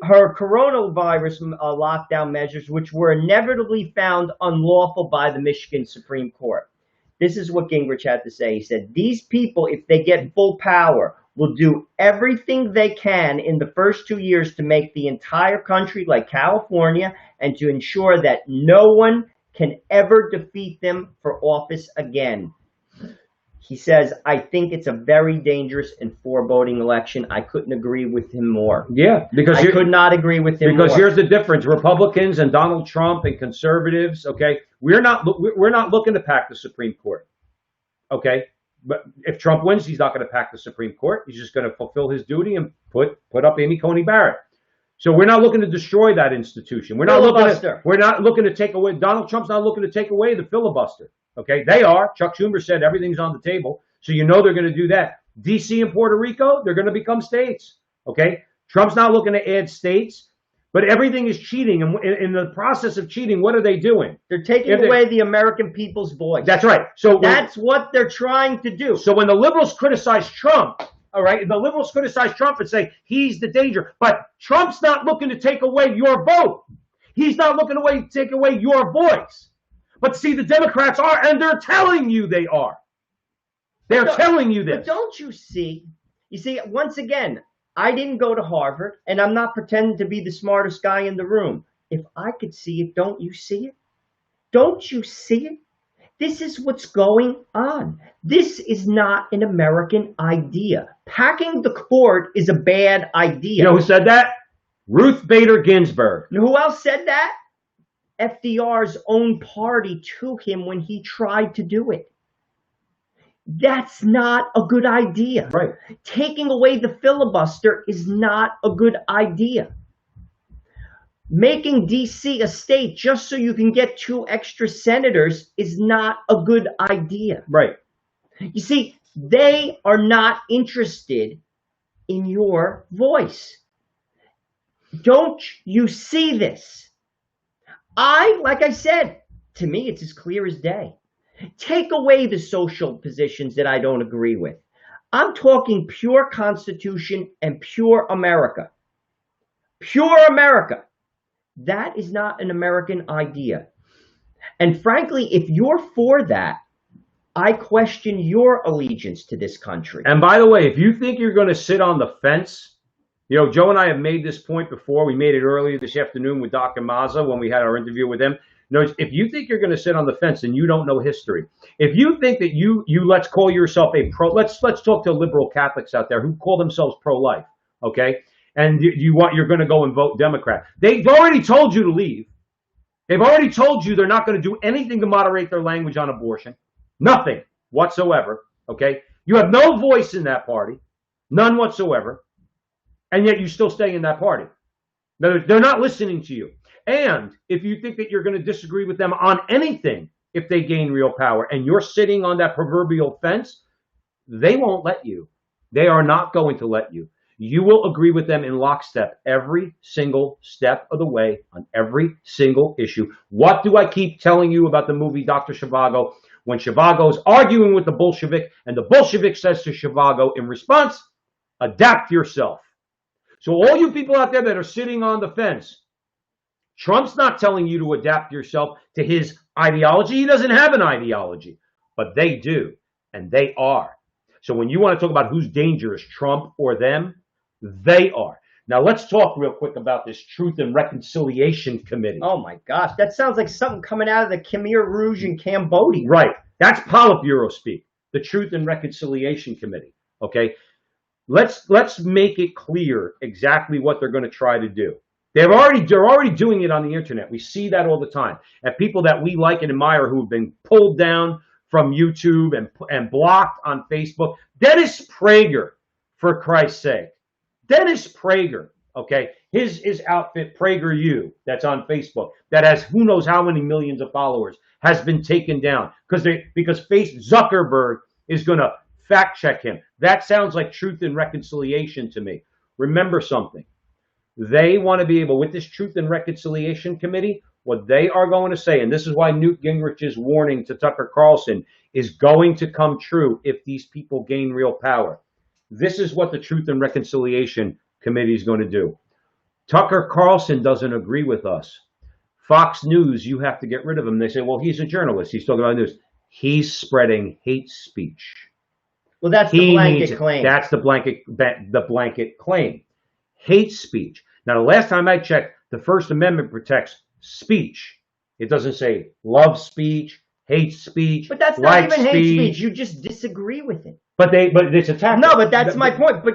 her coronavirus lockdown measures, which were inevitably found unlawful by the Michigan Supreme Court. This is what Gingrich had to say. He said, these people, if they get full power, will do everything they can in the first 2 years to make the entire country like California and to ensure that no one can ever defeat them for office again. He says, I think it's a very dangerous and foreboding election. I couldn't agree with him more. Yeah, because I could not agree with him because more. here's the difference: Republicans and Donald Trump and conservatives. Okay, we're not looking to pack the Supreme Court. Okay, but if Trump wins, he's not going to pack the Supreme Court. He's just going to fulfill his duty and put up Amy Coney Barrett. So we're not looking to destroy that institution. We're not looking to take away. Donald Trump's not looking to take away the filibuster. Okay, they are. Chuck Schumer said everything's on the table, so you know they're going to do that. D.C. and Puerto Rico, they're going to become states. Okay, Trump's not looking to add states, but everything is cheating. And in the process of cheating, what are they doing? They're taking away the American people's voice. That's right. So that's what they're trying to do. So when the liberals criticize Trump, all right, the liberals criticize Trump and say he's the danger, but Trump's not looking to take away your vote. He's not looking to take away your voice. But see, the Democrats are, and they're telling you they are. They're telling you this. But don't you see? You see, once again, I didn't go to Harvard, and I'm not pretending to be the smartest guy in the room. If I could see it, don't you see it? Don't you see it? This is what's going on. This is not an American idea. Packing the court is a bad idea. You know who said that? Ruth Bader Ginsburg. You know who else said that? FDR's own party to him when he tried to do it. That's not a good idea. Right. Taking away the filibuster is not a good idea. Making D.C. a state just so you can get 2 extra senators is not a good idea. Right. You see, they are not interested in your voice. Don't you see this? Like I said, to me, it's as clear as day. Take away the social positions that I don't agree with. I'm talking pure Constitution and pure America. Pure America. That is not an American idea. And frankly, if you're for that, I question your allegiance to this country. And by the way, if you think you're going to sit on the fence, you know, Joe and I have made this point before. We made it earlier this afternoon with Dr. Mazza when we had our interview with him. No, if you think you're going to sit on the fence and you don't know history, if you think that you let's call yourself a let's talk to liberal Catholics out there who call themselves pro-life, okay? And you're going to go and vote Democrat. They've already told you to leave. They've already told you they're not going to do anything to moderate their language on abortion. Nothing whatsoever, okay? You have no voice in that party, none whatsoever, and yet you still stay in that party. They're not listening to you. And if you think that you're going to disagree with them on anything, if they gain real power, and you're sitting on that proverbial fence, they won't let you. They are not going to let you. You will agree with them in lockstep every single step of the way on every single issue. What do I keep telling you about the movie Dr. Zhivago? When Zhivago's arguing with the Bolshevik, and the Bolshevik says to Zhivago in response, adapt yourself. So all you people out there that are sitting on the fence, Trump's not telling you to adapt yourself to his ideology. He doesn't have an ideology, but they do, and they are. So when you want to talk about who's dangerous, Trump or them, they are. Now let's talk real quick about this Truth and Reconciliation Committee. Oh my gosh, that sounds like something coming out of the Khmer Rouge in Cambodia. Right. That's Politburo speak, the Truth and Reconciliation Committee. Okay? Let's make it clear exactly what they're going to try to do. They're already doing it on the internet. We see that all the time. And people that we like and admire who have been pulled down from YouTube and blocked on Facebook. Dennis Prager, for Christ's sake. Dennis Prager, okay? His outfit, PragerU, that's on Facebook, that has who knows how many millions of followers, has been taken down because Zuckerberg is going to fact check him. That sounds like Truth and Reconciliation to me. Remember something. They want to be able, with this Truth and Reconciliation Committee, what they are going to say, and this is why Newt Gingrich's warning to Tucker Carlson is going to come true if these people gain real power. This is what the Truth and Reconciliation Committee is going to do. Tucker Carlson doesn't agree with us. Fox News, you have to get rid of him. They say, well, he's a journalist. He's talking about news. He's spreading hate speech. Well, that's the blanket claim. That's the blanket claim. Hate speech. Now, the last time I checked, the First Amendment protects speech. It doesn't say love speech, hate speech, But that's not even hate speech. You just disagree with it. But it's a tactic. No, but that's my point. But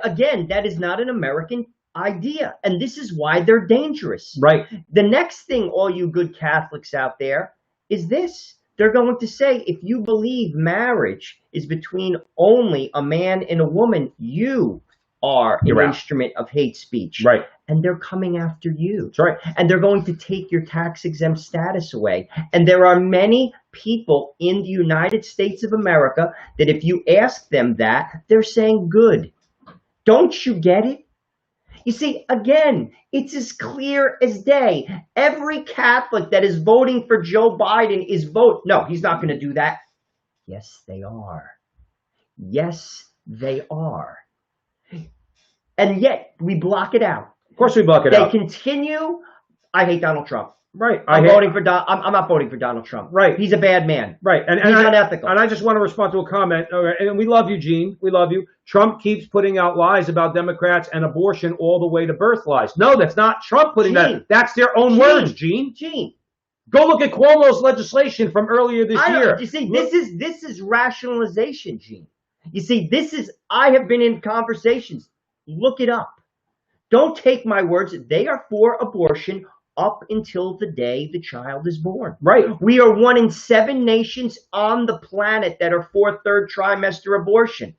again, that is not an American idea. And this is why they're dangerous. Right. The next thing, all you good Catholics out there, is this. They're going to say, if you believe marriage is between only a man and a woman, you are an instrument of hate speech. Right. And they're coming after you. That's right. And they're going to take your tax-exempt status away. And there are many people in the United States of America that if you ask them that, they're saying good. Don't you get it? You see, again, it's as clear as day. Every Catholic that is voting for Joe Biden is no, he's not going to do that. Yes, they are. Yes, they are. And yet, we block it out. Of course we block it out. They continue. I hate Donald Trump. Right. I'm not voting for Donald Trump. Right. He's a bad man. Right. And he's unethical. And I just want to respond to a comment. And we love you, Gene. We love you. Trump keeps putting out lies about Democrats and abortion all the way to birth lies. No, that's not Trump putting that. That's their own words, Gene. Go look at Cuomo's legislation from earlier this year. You see, this is rationalization, Gene. You see, I have been in conversations. Look it up. Don't take my words. They are for abortion up until the day the child is born. Right. We are 1 in 7 nations on the planet that are for third trimester abortion.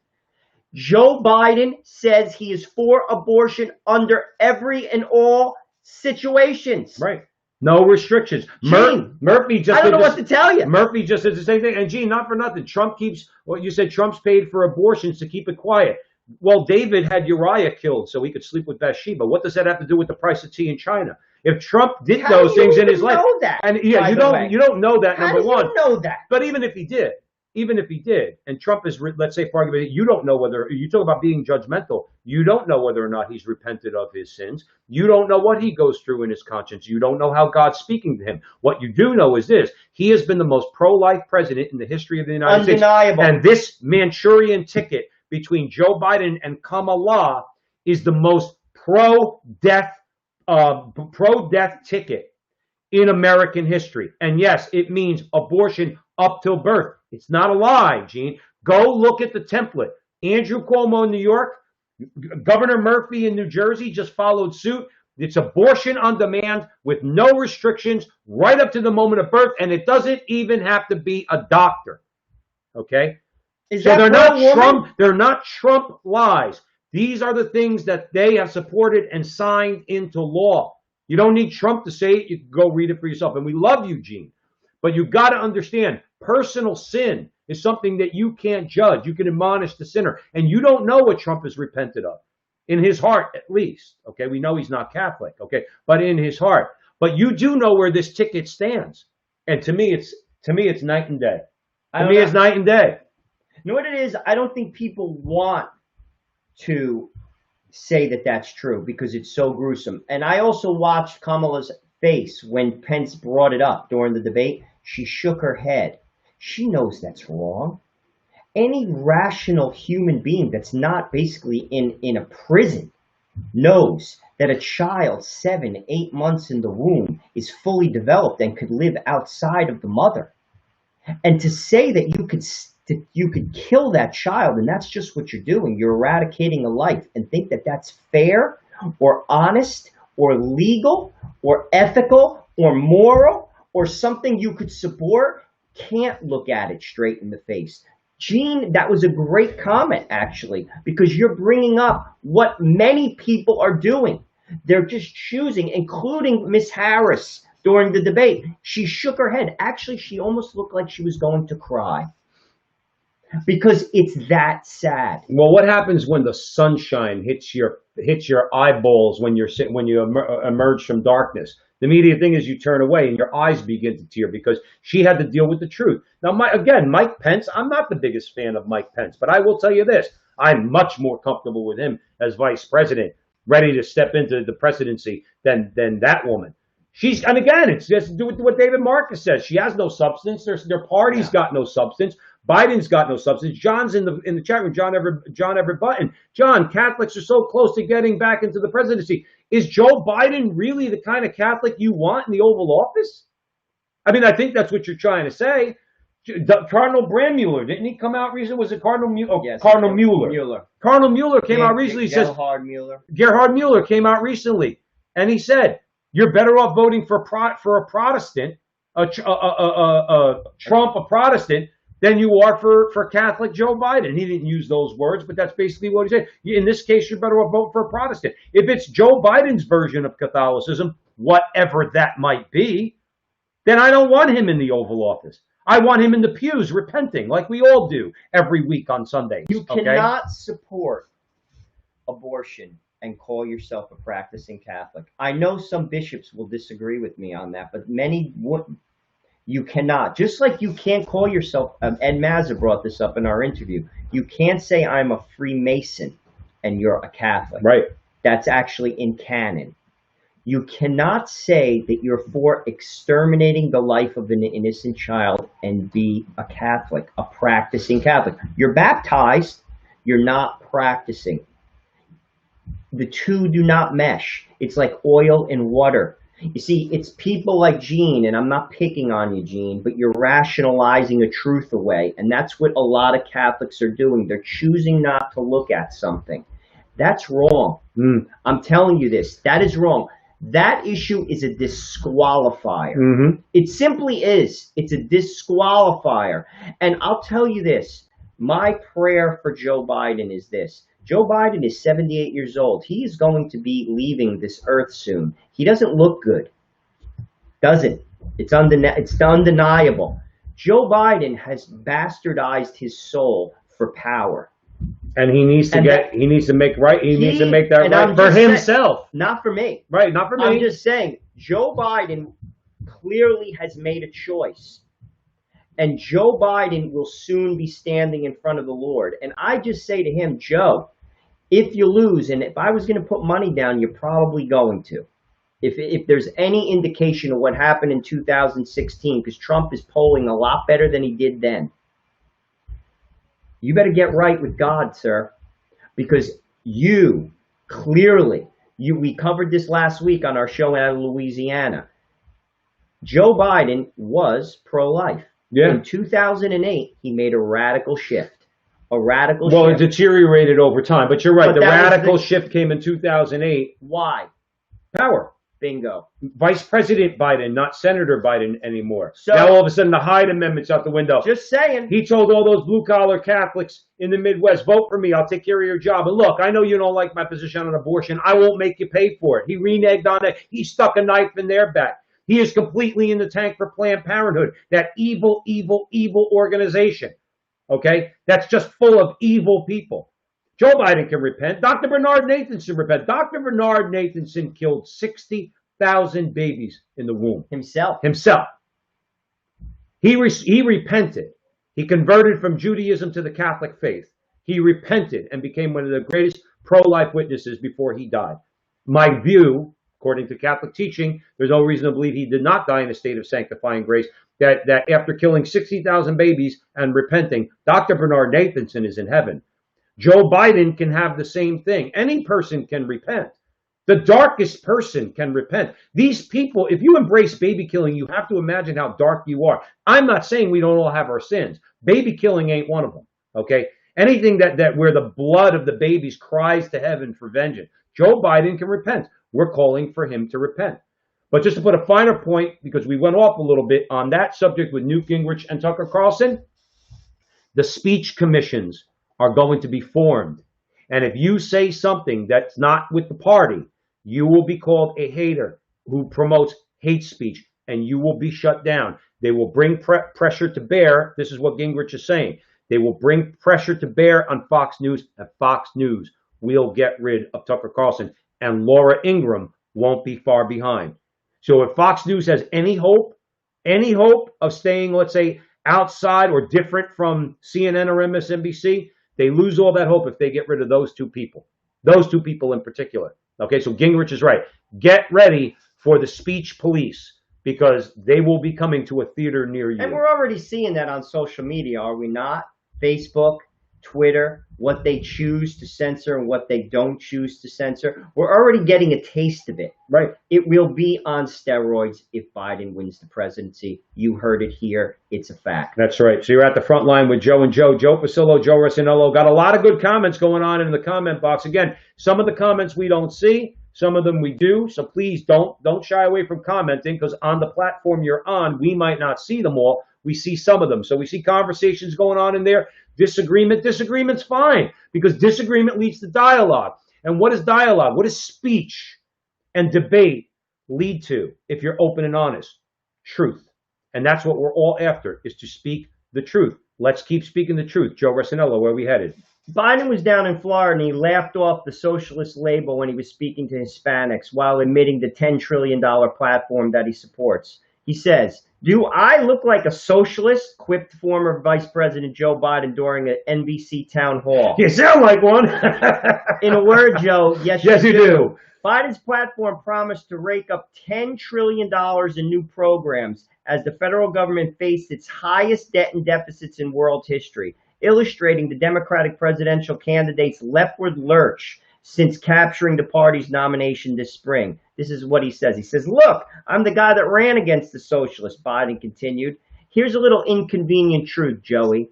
Joe Biden says he is for abortion under every and all situations. Right. No restrictions. Murphy just I don't know what to tell you. Murphy just did the same thing. And Gene, not for nothing. Trump keeps, you said Trump's paid for abortions to keep it quiet. Well, David had Uriah killed so he could sleep with Bathsheba. What does that have to do with the price of tea in China? If Trump did those things in his life, and you don't know that. Number one, you know that. But even if he did, and Trump is, let's say, for argument, you don't know whether you talk about being judgmental. You don't know whether or not he's repented of his sins. You don't know what he goes through in his conscience. You don't know how God's speaking to him. What you do know is this: he has been the most pro-life president in the history of the United States. And this Manchurian ticket between Joe Biden and Kamala is the most pro-death ticket in American history. And yes, it means abortion up till birth. It's not a lie, Gene. Go look at the template. Andrew Cuomo in New York, Governor Murphy in New Jersey just followed suit. It's abortion on demand with no restrictions right up to the moment of birth, and it doesn't even have to be a doctor. Okay? So they're not Trump lies. These are the things that they have supported and signed into law. You don't need Trump to say it. You can go read it for yourself. And we love you, Gene. But you've got to understand, personal sin is something that you can't judge. You can admonish the sinner. And you don't know what Trump has repented of. In his heart, at least. Okay, we know he's not Catholic. Okay, but in his heart. But you do know where this ticket stands. And to me, it's night and day. It's night and day. You know what it is? I don't think people want to say that that's true because it's so gruesome. And I also watched Kamala's face when Pence brought it up during the debate. She shook her head. She knows that's wrong. Any rational human being that's not basically in a prison knows that a child 7, 8 months in the womb is fully developed and could live outside of the mother. And to say that you could kill that child, and that's just what you're doing. You're eradicating a life, and think that that's fair or honest or legal or ethical or moral or something you could support, can't look at it straight in the face. Gene, that was a great comment, actually, because you're bringing up what many people are doing. They're just choosing, including Miss Harris during the debate. She shook her head. Actually, she almost looked like she was going to cry. Because it's that sad. Well, what happens when the sunshine hits your eyeballs when you emerge from darkness? The immediate thing is you turn away and your eyes begin to tear because she had to deal with the truth. Now, Mike Pence, I'm not the biggest fan of Mike Pence, but I will tell you this. I'm much more comfortable with him as vice president, ready to step into the presidency than that woman. And again, it's just to do with what David Marcus says. She has no substance. Their party's got no substance. Biden's got no substance. John's in the chat room. John Everett Button. John, Catholics are so close to getting back into the presidency. Is Joe Biden really the kind of Catholic you want in the Oval Office? I mean, I think that's what you're trying to say. Cardinal Brandmuller, didn't he come out recently? Was it Cardinal Mueller? Oh, Yes, Cardinal Mueller. Cardinal Mueller came out recently. He says Gerhard Mueller came out recently, and he said you're better off voting for a Protestant, Trump, a Protestant, than you are for Catholic Joe Biden. He didn't use those words, but that's basically what he said. In this case, you're better off voting for a Protestant. If it's Joe Biden's version of Catholicism, whatever that might be, then I don't want him in the Oval Office. I want him in the pews repenting like we all do every week on Sundays. You cannot support abortion and call yourself a practicing Catholic. I know some bishops will disagree with me on that, but many wouldn't. You cannot. Just like you can't call yourself, Ed Mazza brought this up in our interview, you can't say I'm a Freemason and you're a Catholic. Right. That's actually in canon. You cannot say that you're for exterminating the life of an innocent child and be a Catholic, a practicing Catholic. You're baptized, you're not practicing. The two do not mesh. It's like oil and water. You see, it's people like Gene, and I'm not picking on you, Gene, but you're rationalizing a truth away, and that's what a lot of Catholics are doing. They're choosing not to look at something. That's wrong. I'm telling you this. That is wrong. That issue is a disqualifier. It simply is. It's a disqualifier. And I'll tell you this. My prayer for Joe Biden is this. Joe Biden is 78 years old. He is going to be leaving this earth soon. He doesn't look good. Doesn't. It's undeniable. Joe Biden has bastardized his soul for power. And he needs to make that right for himself. Not for me. Right, not for me. I'm just saying, Joe Biden clearly has made a choice. And Joe Biden will soon be standing in front of the Lord. And I just say to him, Joe, if you lose, and if I was going to put money down, you're probably going to. If there's any indication of what happened in 2016, because Trump is polling a lot better than he did then, you better get right with God, sir. Because you, clearly, we covered this last week on our show out of Louisiana. Joe Biden was pro-life. Yeah. In 2008, he made a radical shift. Well, it deteriorated over time, but you're right. The radical shift came in 2008. Why? Power. Bingo. Vice President Biden, not Senator Biden anymore. So now all of a sudden the Hyde Amendment's out the window. Just saying. He told all those blue-collar Catholics in the Midwest, vote for me, I'll take care of your job. And look, I know you don't like my position on abortion. I won't make you pay for it. He reneged on it. He stuck a knife in their back. He is completely in the tank for Planned Parenthood, that evil, evil, evil organization. Okay? That's just full of evil people. Joe Biden can repent. Dr. Bernard Nathanson repent. Dr. Bernard Nathanson killed 60,000 babies in the womb. Himself. He repented. He converted from Judaism to the Catholic faith. He repented and became one of the greatest pro-life witnesses before he died. My view, according to Catholic teaching, there's no reason to believe he did not die in a state of sanctifying grace, that after killing 60,000 babies and repenting, Dr. Bernard Nathanson is in heaven. Joe Biden can have the same thing. Any person can repent. The darkest person can repent. These people, if you embrace baby killing, you have to imagine how dark you are. I'm not saying we don't all have our sins. Baby killing ain't one of them, okay? Anything that where the blood of the babies cries to heaven for vengeance, Joe Biden can repent. We're calling for him to repent. But just to put a finer point, because we went off a little bit on that subject with Newt Gingrich and Tucker Carlson, the speech commissions are going to be formed. And if you say something that's not with the party, you will be called a hater who promotes hate speech, and you will be shut down. They will bring pressure to bear. This is what Gingrich is saying. They will bring pressure to bear on Fox News, and Fox News will get rid of Tucker Carlson, and Laura Ingraham won't be far behind. So if Fox News has any hope of staying, let's say, outside or different from CNN or MSNBC, they lose all that hope if they get rid of those two people in particular. Okay, so Gingrich is right. Get ready for the speech police, because they will be coming to a theater near you. And we're already seeing that on social media, are we not? Facebook, Twitter, what they choose to censor and what they don't choose to censor. We're already getting a taste of it. Right. It will be on steroids if Biden wins the presidency. You heard it here. It's a fact. That's right. So you're at the front line with Joe and Joe Pasillo, Joe Rossinello. Got a lot of good comments going on in the comment box. Again, some of the comments we don't see, some of them we do. So please don't shy away from commenting, because on the platform you're on, we might not see them all. We see some of them. So we see conversations going on in there. Disagreement's fine, because disagreement leads to dialogue. And what is dialogue? What does speech and debate lead to if you're open and honest? Truth. And that's what we're all after, is to speak the truth. Let's keep speaking the truth. Joe Rossinello, where are we headed? Biden was down in Florida and he laughed off the socialist label when he was speaking to Hispanics while admitting the $10 trillion platform that he supports. He says, "Do I look like a socialist?" quipped former Vice President Joe Biden during an NBC town hall. You sound like one. In a word, Joe, yes you do. Biden's platform promised to rake up $10 trillion in new programs as the federal government faced its highest debt and deficits in world history, illustrating the Democratic presidential candidate's leftward lurch since capturing the party's nomination this spring. This is what he says. He says, "Look, I'm the guy that ran against the socialists," Biden continued. Here's a little inconvenient truth, Joey.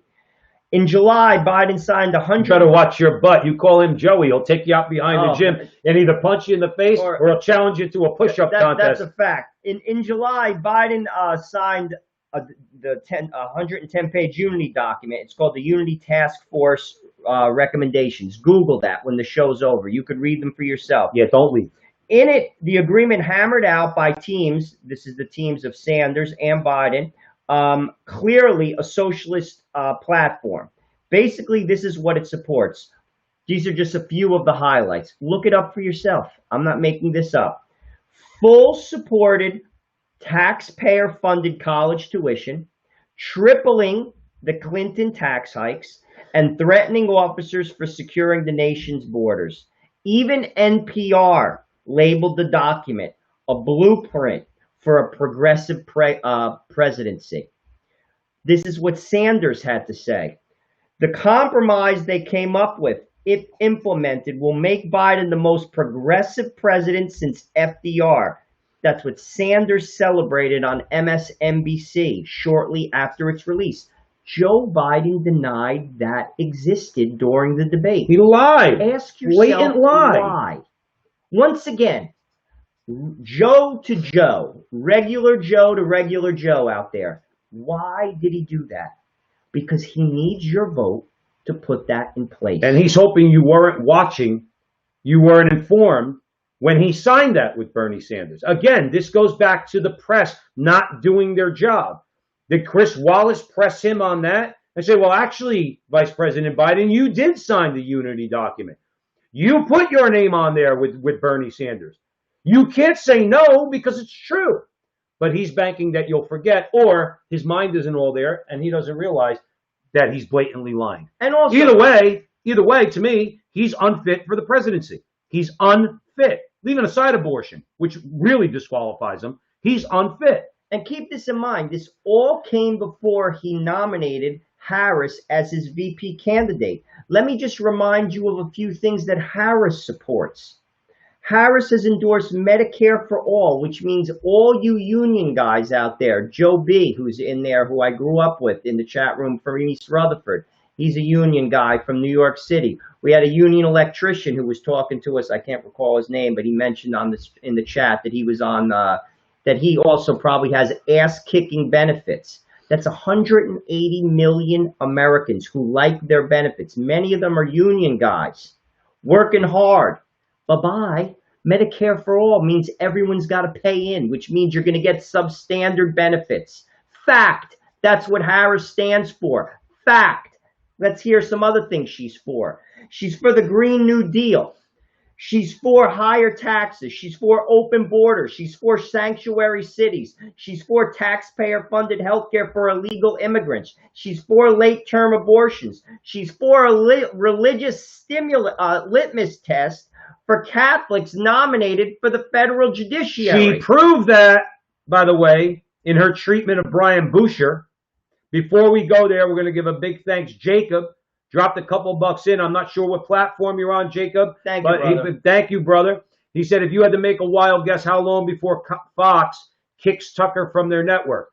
In July, Biden signed You better watch your butt. You call him Joey, he'll take you out behind the gym and either punch you in the face or he'll challenge you to a push-up contest. That's a fact. In July, Biden signed the 110-page Unity document. It's called the Unity Task Force recommendations. Google that when the show's over. You could read them for yourself. Yeah, don't leave. In it, the agreement hammered out by teams, this is the teams of Sanders and Biden, clearly a socialist platform. Basically, this is what it supports. These are just a few of the highlights. Look it up for yourself. I'm not making this up. Full supported taxpayer-funded college tuition, tripling the Clinton tax hikes, and threatening officers for securing the nation's borders. Even NPR labeled the document a blueprint for a progressive presidency. This is what Sanders had to say. The compromise they came up with, if implemented, will make Biden the most progressive president since FDR. That's what Sanders celebrated on MSNBC shortly after its release. Joe Biden denied that existed during the debate. He lied. Ask yourself Blatant lie. why. Once again, Joe to Joe, regular Joe to regular Joe out there. Why did he do that? Because he needs your vote to put that in place. And he's hoping you weren't watching, you weren't informed when he signed that with Bernie Sanders. Again, this goes back to the press not doing their job. Did Chris Wallace press him on that and say, well, actually, Vice President Biden, you did sign the Unity document. You put your name on there with Bernie Sanders. You can't say no because it's true. But he's banking that you'll forget, or his mind isn't all there and he doesn't realize that he's blatantly lying. And also, either way, to me, he's unfit for the presidency. He's unfit. Leaving aside abortion, which really disqualifies him, he's unfit. And keep this in mind, this all came before he nominated Harris as his VP candidate. Let me just remind you of a few things that Harris supports. Harris has endorsed Medicare for all, which means all you union guys out there, Joe B., who's in there, who I grew up with in the chat room from East Rutherford. He's a union guy from New York City. We had a union electrician who was talking to us. I can't recall his name, but he mentioned on this in the chat that he was on, that he also probably has ass-kicking benefits. That's 180 million Americans who like their benefits. Many of them are union guys, working hard. Bye-bye. Medicare for all means everyone's got to pay in, which means you're going to get substandard benefits. Fact. That's what Harris stands for. Fact. Let's hear some other things she's for. She's for the Green New Deal. She's for higher taxes. She's for open borders. She's for sanctuary cities. She's for taxpayer-funded healthcare for illegal immigrants. She's for late-term abortions. She's for a religious litmus test for Catholics nominated for the federal judiciary. She proved that, by the way, in her treatment of Brian Boucher. Before we go there, we're going to give a big thanks, Jacob, Dropped a couple bucks in. I'm not sure what platform you're on, Jacob. Thank you, brother. Thank you, brother. He said, if you had to make a wild guess, how long before Fox kicks Tucker from their network?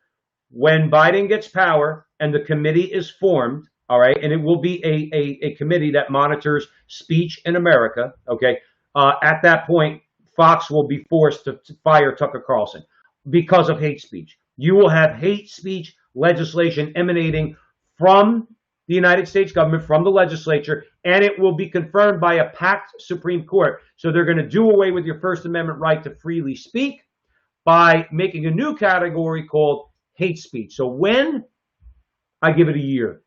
When Biden gets power and the committee is formed, all right, and it will be a committee that monitors speech in America, okay, at that point, Fox will be forced to fire Tucker Carlson because of hate speech. You will have hate speech legislation emanating from the United States government, from the legislature, and it will be confirmed by a packed Supreme Court. So they're going to do away with your First Amendment right to freely speak by making a new category called hate speech. So when? I give it a year.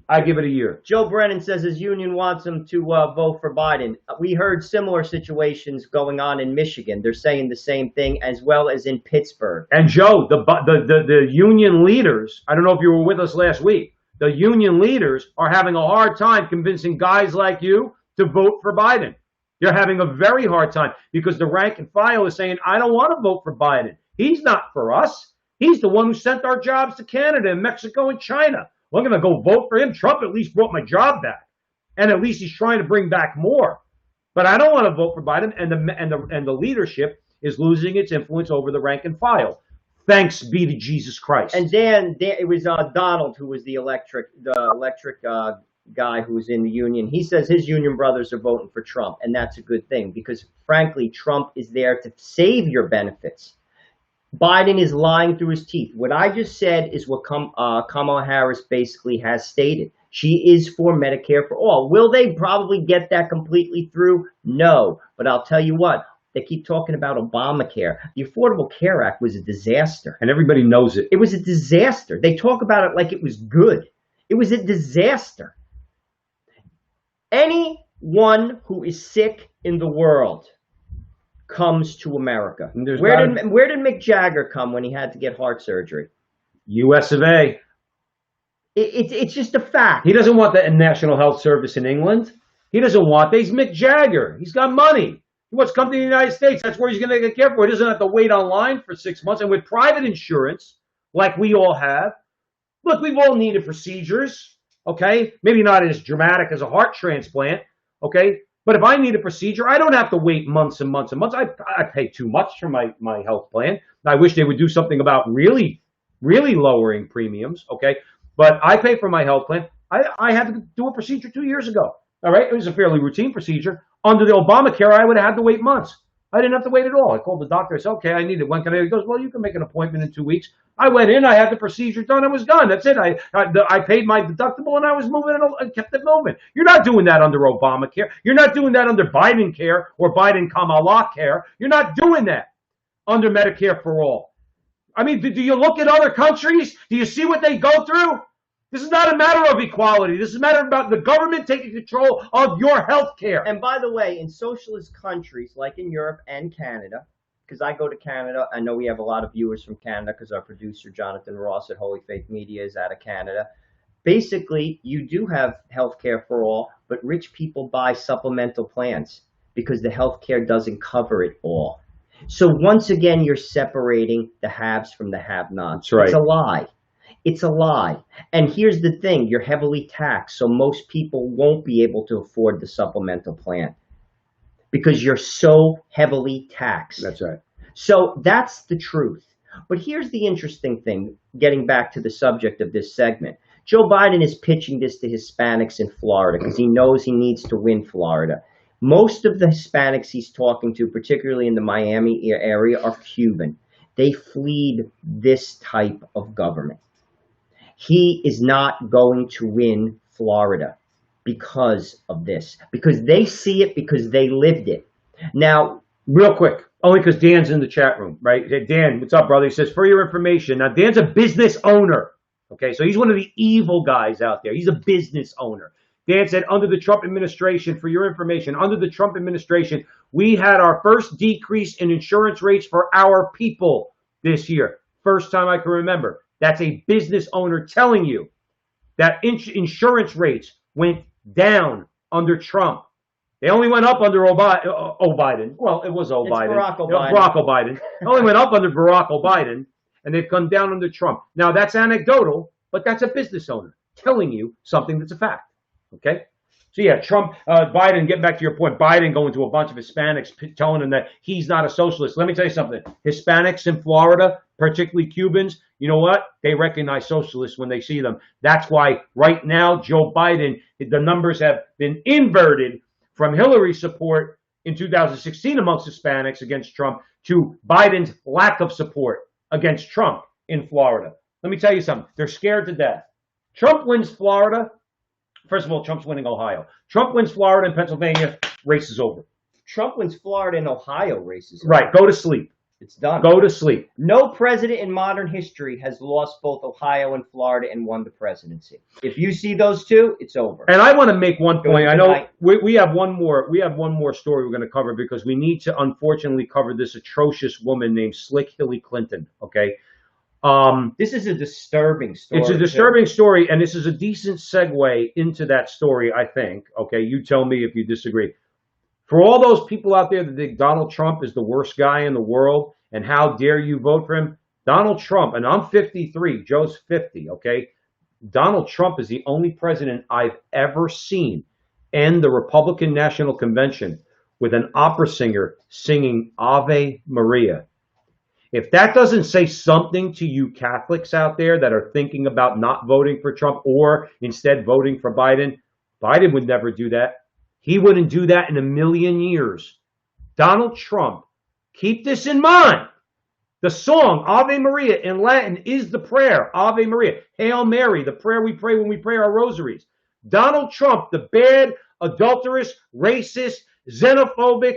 I give it a year. Joe Brennan says his union wants him to vote for Biden. We heard similar situations going on in Michigan. They're saying the same thing, as well as in Pittsburgh. And Joe, the union leaders, I don't know if you were with us last week, the union leaders are having a hard time convincing guys like you to vote for Biden. They're having a very hard time because the rank and file is saying, I don't want to vote for Biden. He's not for us. He's the one who sent our jobs to Canada and Mexico and China. Well, I'm going to go vote for him. Trump at least brought my job back. And at least he's trying to bring back more. But I don't want to vote for Biden. And the leadership is losing its influence over the rank and file. Thanks be to Jesus Christ. And Dan it was Donald who was the electric guy who was in the union. He says his union brothers are voting for Trump, and that's a good thing because, frankly, Trump is there to save your benefits. Biden is lying through his teeth. What I just said is what Kamala Harris basically has stated. She is for Medicare for all. Will they probably get that completely through? No. But I'll tell you what. They keep talking about Obamacare. The Affordable Care Act was a disaster. And everybody knows it. It was a disaster. They talk about it like it was good. It was a disaster. Anyone who is sick in the world comes to America. Where did Mick Jagger come when he had to get heart surgery? US of A. It's just a fact. He doesn't want the National Health Service in England. He doesn't want that. He's Mick Jagger. He's got money. He wants to come to the United States. That's where he's going to get care for. He doesn't have to wait online for 6 months. And with private insurance, like we all have, look, we've all needed procedures, okay? Maybe not as dramatic as a heart transplant, okay? But if I need a procedure, I don't have to wait months and months and months. I pay too much for my health plan. I wish they would do something about really lowering premiums, okay? But I pay for my health plan. I had to do a procedure 2 years ago, all right? It was a fairly routine procedure. Under the Obamacare, I would have had to wait months. I didn't have to wait at all. I called the doctor. I said, okay, I need it. When can I? He goes, well, you can make an appointment in 2 weeks. I went in. I had the procedure done. It was done. That's it. I paid my deductible, and I was moving and kept it moving. You're not doing that under Obamacare. You're not doing that under Biden care or Biden Kamala care. You're not doing that under Medicare for all. I mean, do you look at other countries? Do you see what they go through? This is not a matter of equality. This is a matter about the government taking control of your health care. And by the way, in socialist countries like in Europe and Canada, because I go to Canada, I know we have a lot of viewers from Canada because our producer, Jonathan Ross at Holy Faith Media, is out of Canada. Basically, you do have health care for all, but rich people buy supplemental plans because the health care doesn't cover it all. So once again, you're separating the haves from the have-nots. That's right. It's a lie. It's a lie. And here's the thing. You're heavily taxed, so most people won't be able to afford the supplemental plan because you're so heavily taxed. That's right. So that's the truth. But here's the interesting thing, getting back to the subject of this segment. Joe Biden is pitching this to Hispanics in Florida because he knows he needs to win Florida. Most of the Hispanics he's talking to, particularly in the Miami area, are Cuban. They fled this type of government. He is not going to win Florida because of this, because they see it, because they lived it. Now, real quick, only because Dan's in the chat room, right? Hey, Dan, what's up, brother? He says, for your information, now Dan's a business owner, okay? So he's one of the evil guys out there. He's a business owner. Dan said, under the Trump administration, for your information, under the Trump administration, we had our first decrease in insurance rates for our people this year. First time I can remember. That's a business owner telling you that insurance rates went down under Trump. They only went up under Biden. Well, it was Biden. Barack Obama. Barack Obiden. They only went up under Barack Biden, and they've come down under Trump. Now, that's anecdotal, but that's a business owner telling you something that's a fact. Okay? So yeah, Trump, Biden, getting back to your point, Biden going to a bunch of Hispanics, telling them that he's not a socialist. Let me tell you something. Hispanics in Florida, particularly Cubans, you know what? They recognize socialists when they see them. That's why right now, Joe Biden, the numbers have been inverted from Hillary's support in 2016 amongst Hispanics against Trump to Biden's lack of support against Trump in Florida. Let me tell you something. They're scared to death. Trump wins Florida. First of all, Trump's winning Ohio. Trump wins Florida and Pennsylvania, race is over. Trump wins Florida and Ohio races. Right, go to sleep. It's done. Go to sleep. No president in modern history has lost both Ohio and Florida and won the presidency. If you see those two, it's over. And I want to make one point. I know we have one more story we're going to cover because we need to unfortunately cover this atrocious woman named Slick Hillary Clinton. Okay. This is a disturbing story. It's a disturbing story, and this is a decent segue into that story, I think. Okay, you tell me if you disagree. For all those people out there that think Donald Trump is the worst guy in the world, and how dare you vote for him, Donald Trump, and I'm 53, Joe's 50, okay? Donald Trump is the only president I've ever seen end the Republican National Convention with an opera singer singing Ave Maria. If that doesn't say something to you Catholics out there that are thinking about not voting for Trump or instead voting for Biden, Biden would never do that. He wouldn't do that in a million years. Donald Trump, keep this in mind. The song Ave Maria in Latin is the prayer, Ave Maria. Hail Mary, the prayer we pray when we pray our rosaries. Donald Trump, the bad, adulterous, racist, xenophobic,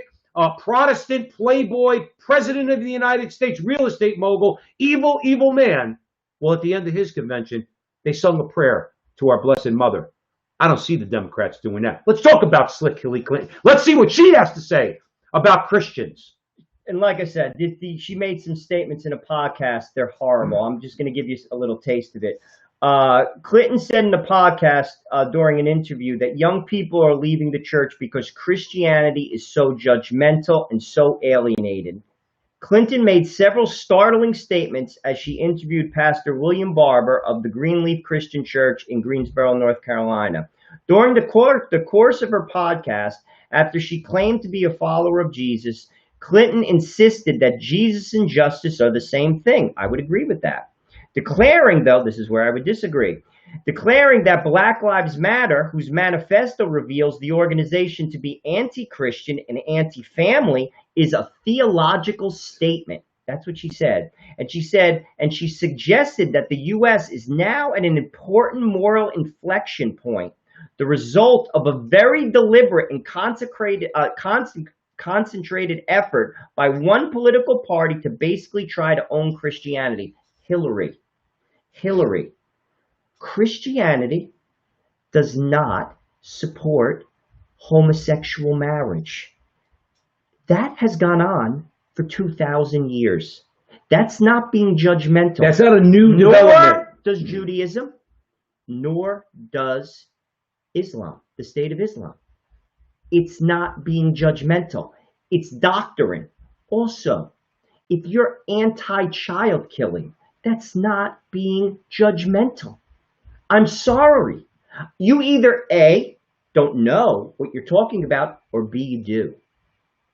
Protestant playboy, president of the United States, real estate mogul, evil, evil man. Well, at the end of his convention, they sung a prayer to our Blessed Mother. I don't see the Democrats doing that. Let's talk about Slick Hillary Clinton. Let's see what she has to say about Christians. And like I said, she made some statements in a podcast. They're horrible. I'm just going to give you a little taste of it. Clinton said in the podcast during an interview that young people are leaving the church because Christianity is so judgmental and so alienated. Clinton made several startling statements as she interviewed Pastor William Barber of the Greenleaf Christian Church in Greensboro, North Carolina. During the course of her podcast, after she claimed to be a follower of Jesus, Clinton insisted that Jesus and justice are the same thing. I would agree with that. Declaring, though, this is where I would disagree, declaring that Black Lives Matter, whose manifesto reveals the organization to be anti-Christian and anti-family, is a theological statement. That's what she said. And she suggested that the U.S. is now at an important moral inflection point, the result of a very deliberate and concentrated effort by one political party to basically try to own Christianity. Hillary, Christianity does not support homosexual marriage. That has gone on for 2,000 years. That's not being judgmental. That's not a new development. Nor does Judaism, nor does Islam, the state of Islam. It's not being judgmental. It's doctrine. Also, if you're anti-child killing, that's not being judgmental. I'm sorry. You either A, don't know what you're talking about, or B, you do.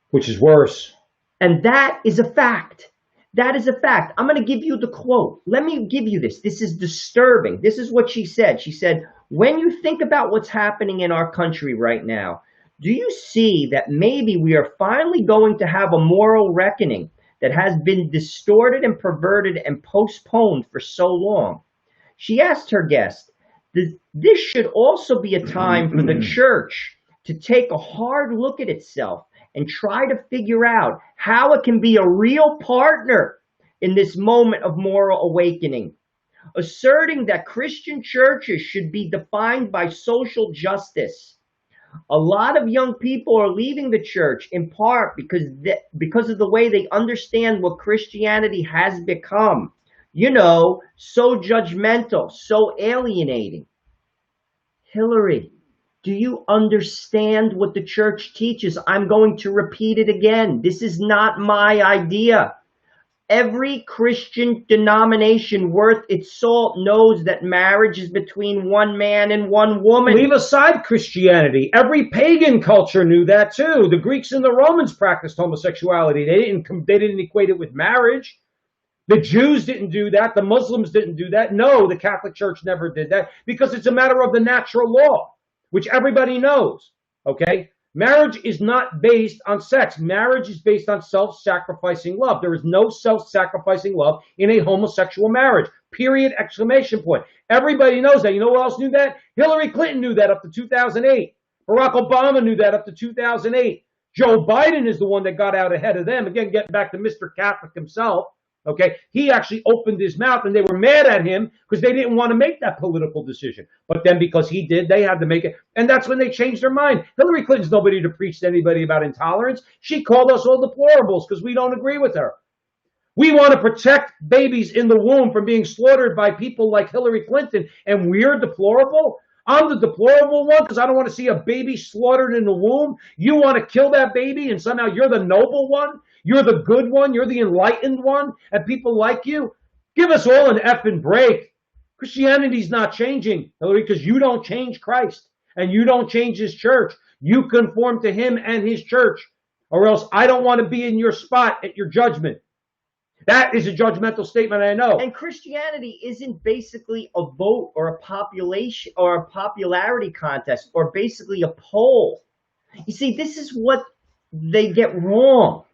Which is worse. And that is a fact. That is a fact. I'm going to give you the quote. Let me give you this. This is disturbing. This is what she said. She said, when you think about what's happening in our country right now, do you see that maybe we are finally going to have a moral reckoning that has been distorted and perverted and postponed for so long? She asked her guest, this should also be a time for the church to take a hard look at itself and try to figure out how it can be a real partner in this moment of moral awakening. Asserting that Christian churches should be defined by social justice. A lot of young people are leaving the church in part because of the way they understand what Christianity has become. You know, so judgmental, so alienating. Hillary, do you understand what the church teaches? I'm going to repeat it again. This is not my idea. Every Christian denomination worth its salt knows that marriage is between one man and one woman. Leave aside Christianity. Every pagan culture knew that too. The Greeks and the Romans practiced homosexuality. They didn't equate it with marriage. The Jews didn't do that. The Muslims didn't do that. No, the Catholic Church never did that because it's a matter of the natural law, which everybody knows. Okay? Marriage is not based on sex. Marriage is based on self-sacrificing love. There is no self-sacrificing love in a homosexual marriage. Period, exclamation point. Everybody knows that. You know who else knew that? Hillary Clinton knew that up to 2008. Barack Obama knew that up to 2008. Joe Biden is the one that got out ahead of them. Again, getting back to Mr. Catholic himself. Okay, he actually opened his mouth and they were mad at him because they didn't want to make that political decision. But then because he did, they had to make it. And that's when they changed their mind. Hillary Clinton's nobody to preach to anybody about intolerance. She called us all deplorables because we don't agree with her. We want to protect babies in the womb from being slaughtered by people like Hillary Clinton, and we're deplorable? I'm the deplorable one because I don't want to see a baby slaughtered in the womb. You want to kill that baby and somehow you're the noble one? You're the good one. You're the enlightened one. And people like you. Give us all an effing break. Christianity's not changing, Hillary, because you don't change Christ. And you don't change his church. You conform to him and his church. Or else I don't want to be in your spot at your judgment. That is a judgmental statement, I know. And Christianity isn't basically a vote or a population or a popularity contest or basically a poll. You see, this is what they get wrong.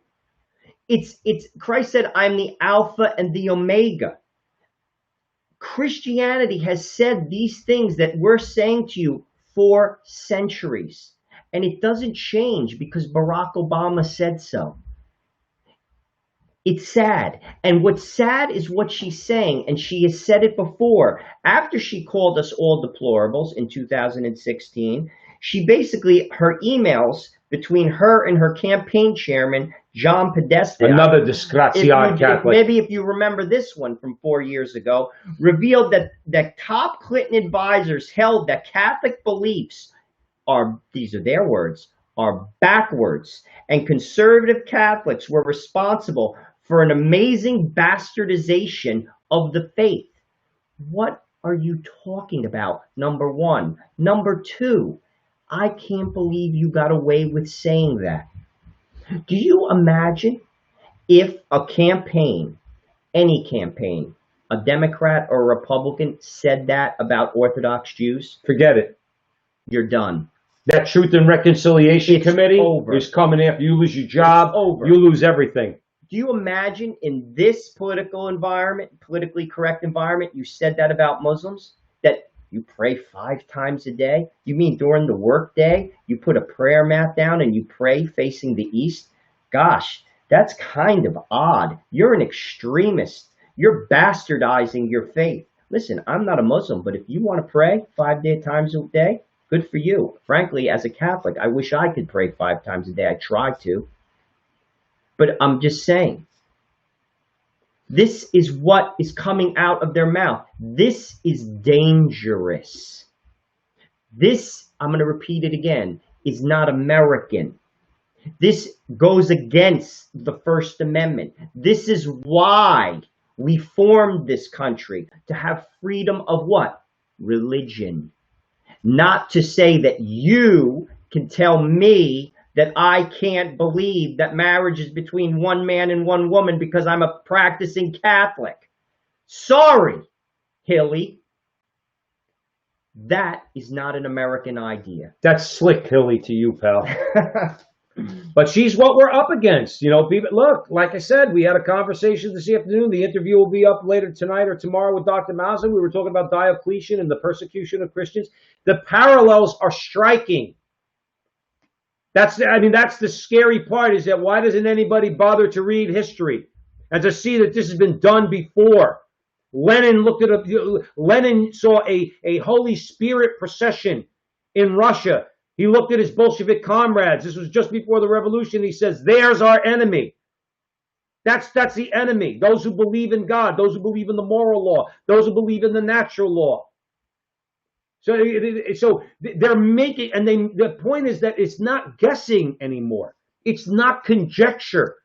It's Christ said, I'm the Alpha and the Omega. Christianity has said these things that we're saying to you for centuries. And it doesn't change because Barack Obama said so. It's sad. And what's sad is what she's saying, and she has said it before. After she called us all deplorables in 2016, she basically, her emails between her and her campaign chairman, John Podesta, another disgraziato Catholic. Maybe if you remember this one from 4 years ago, revealed that top Clinton advisors held that Catholic beliefs are, these are their words, are backwards, and conservative Catholics were responsible for an amazing bastardization of the faith. What are you talking about? Number one. Number two, I can't believe you got away with saying that. Do you imagine if a campaign, any campaign, a Democrat or a Republican said that about Orthodox Jews? Forget it. You're done. That Truth and Reconciliation Committee is coming after you. Lose your job, you lose everything. Do you imagine in this political environment, politically correct environment, you said that about Muslims? That you pray 5 times a day? You mean during the work day, you put a prayer mat down and you pray facing the east? Gosh, that's kind of odd. You're an extremist. You're bastardizing your faith. Listen, I'm not a Muslim, but if you want to pray 5 times a day, good for you. Frankly, as a Catholic, I wish I could pray 5 times a day. I try to. But I'm just saying, this is what is coming out of their mouth. This is dangerous. This, I'm going to repeat it again, is not American. This goes against the First Amendment. This is why we formed this country, to have freedom of what? Religion. Not to say that you can tell me that I can't believe that marriage is between one man and one woman because I'm a practicing Catholic. Sorry, Hilly. That is not an American idea. That's slick, Hilly, to you, pal. But she's what we're up against. You know, people, look, like I said, we had a conversation this afternoon. The interview will be up later tonight or tomorrow with Dr. Mauser. We were talking about Diocletian and the persecution of Christians. The parallels are striking. That's the scary part, is that why doesn't anybody bother to read history and to see that this has been done before? Lenin saw a Holy Spirit procession in Russia. He looked at his Bolshevik comrades. This was just before the revolution. He says, there's our enemy. That's the enemy. Those who believe in God, those who believe in the moral law, those who believe in the natural law. So they're making, and the point is that it's not guessing anymore. It's not conjecture.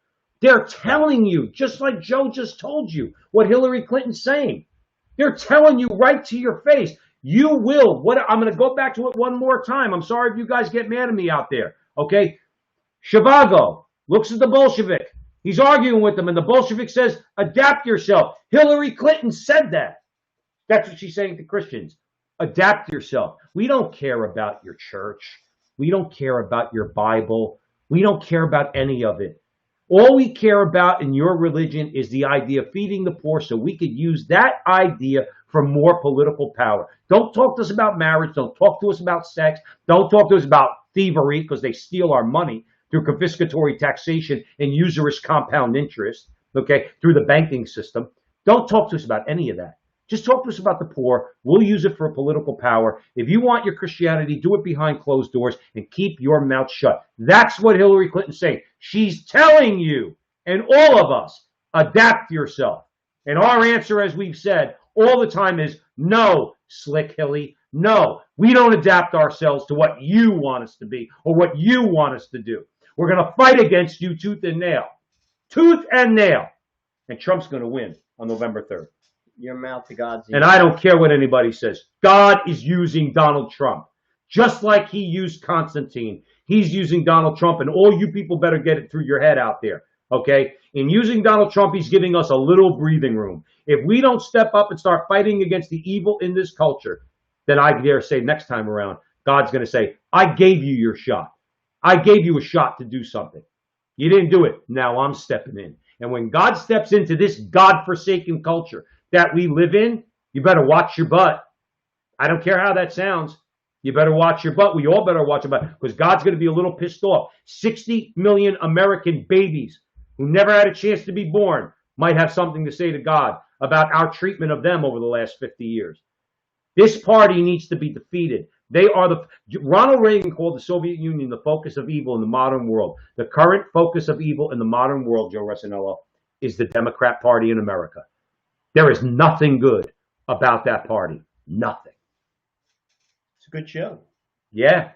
They're telling you, just like Joe just told you, what Hillary Clinton's saying. They're telling you right to your face. You will. What? I'm going to go back to it one more time. I'm sorry if you guys get mad at me out there. Okay? Zhivago looks at the Bolshevik. He's arguing with them, and the Bolshevik says, adapt yourself. Hillary Clinton said that. That's what she's saying to Christians. Adapt yourself. We don't care about your church. We don't care about your Bible. We don't care about any of it. All we care about in your religion is the idea of feeding the poor so we could use that idea for more political power. Don't talk to us about marriage. Don't talk to us about sex. Don't talk to us about thievery because they steal our money through confiscatory taxation and usurious compound interest, okay, through the banking system. Don't talk to us about any of that. Just talk to us about the poor. We'll use it for political power. If you want your Christianity, do it behind closed doors and keep your mouth shut. That's what Hillary Clinton's saying. She's telling you and all of us, adapt yourself. And our answer, as we've said all the time, is no, Slick Hilly. No, we don't adapt ourselves to what you want us to be or what you want us to do. We're going to fight against you tooth and nail. Tooth and nail. And Trump's going to win on November 3rd. Your mouth to God's ear. And I don't care what anybody says. God is using Donald Trump. Just like he used Constantine. He's using Donald Trump, and all you people better get it through your head out there. Okay? In using Donald Trump, he's giving us a little breathing room. If we don't step up and start fighting against the evil in this culture, then I dare say next time around, God's going to say, I gave you your shot. I gave you a shot to do something. You didn't do it. Now I'm stepping in. And when God steps into this God-forsaken culture that we live in, you better watch your butt. I don't care how that sounds. You better watch your butt. We all better watch our butt because God's going to be a little pissed off. 60 million American babies who never had a chance to be born might have something to say to God about our treatment of them over the last 50 years. This party needs to be defeated. They are Ronald Reagan called the Soviet Union the focus of evil in the modern world. The current focus of evil in the modern world, Joe Resinello, is the Democrat Party in America. There is nothing good about that party. Nothing. It's a good show. Yeah.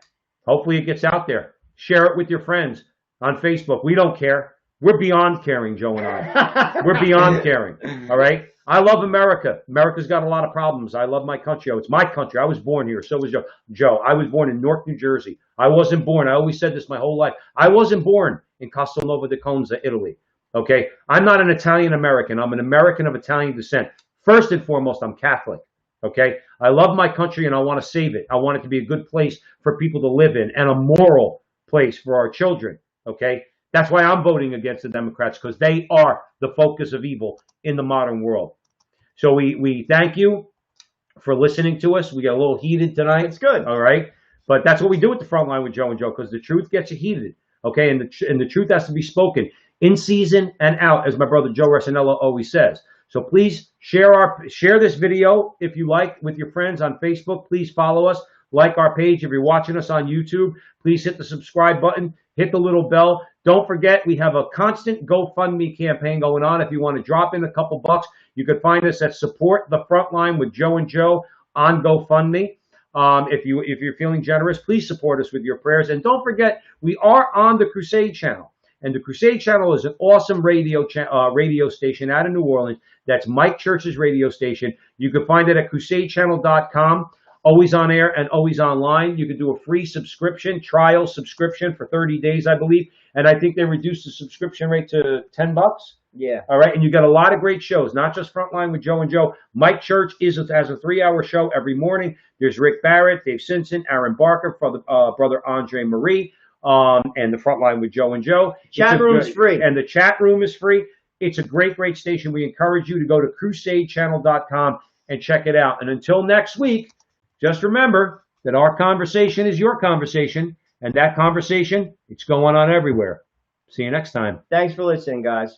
Hopefully it gets out there. Share it with your friends on Facebook. We don't care. We're beyond caring, Joe and I. We're beyond caring. All right? I love America. America's got a lot of problems. I love my country. Oh, it's my country. I was born here. So was Joe. Joe, I was born in Newark, New Jersey. I wasn't born. I always said this my whole life. I wasn't born in Castelnuovo di Conza, Italy. Okay? I'm not an Italian American. I'm an American of Italian descent. First and foremost, I'm Catholic. Okay? I love my country and I want to save it. I want it to be a good place for people to live in and a moral place for our children. Okay? That's why I'm voting against the Democrats, because they are the focus of evil in the modern world. So we thank you for listening to us. We got a little heated tonight. It's good. All right? But that's what we do at the front line with Joe and Joe, because the truth gets you heated. Okay? And the truth has to be spoken in season and out, as my brother Joe Resinello always says. So please share this video if you like with your friends on Facebook. Please follow us. Like our page. If you're watching us on YouTube, please hit the subscribe button. Hit the little bell. Don't forget, we have a constant GoFundMe campaign going on. If you want to drop in a couple bucks, you can find us at Support the Frontline with Joe and Joe on GoFundMe. If you're feeling generous, please support us with your prayers. And don't forget, we are on the Crusade Channel. And the Crusade Channel is an awesome radio station out of New Orleans. That's Mike Church's radio station. You can find it at crusadechannel.com. Always on air and always online. You can do a free trial subscription for 30 days, I believe. And I think they reduced the subscription rate to $10. Yeah. All right. And you got a lot of great shows, not just Frontline with Joe and Joe. Mike Church has a 3-hour show every morning. There's Rick Barrett, Dave Simpson, Aaron Barker, brother Andre Marie, and the Frontline with Joe and Joe. Chat room is free. And the chat room is free. It's a great, great station. We encourage you to go to crusadechannel.com and check it out. And until next week, just remember that our conversation is your conversation, and that conversation, it's going on everywhere. See you next time. Thanks for listening, guys.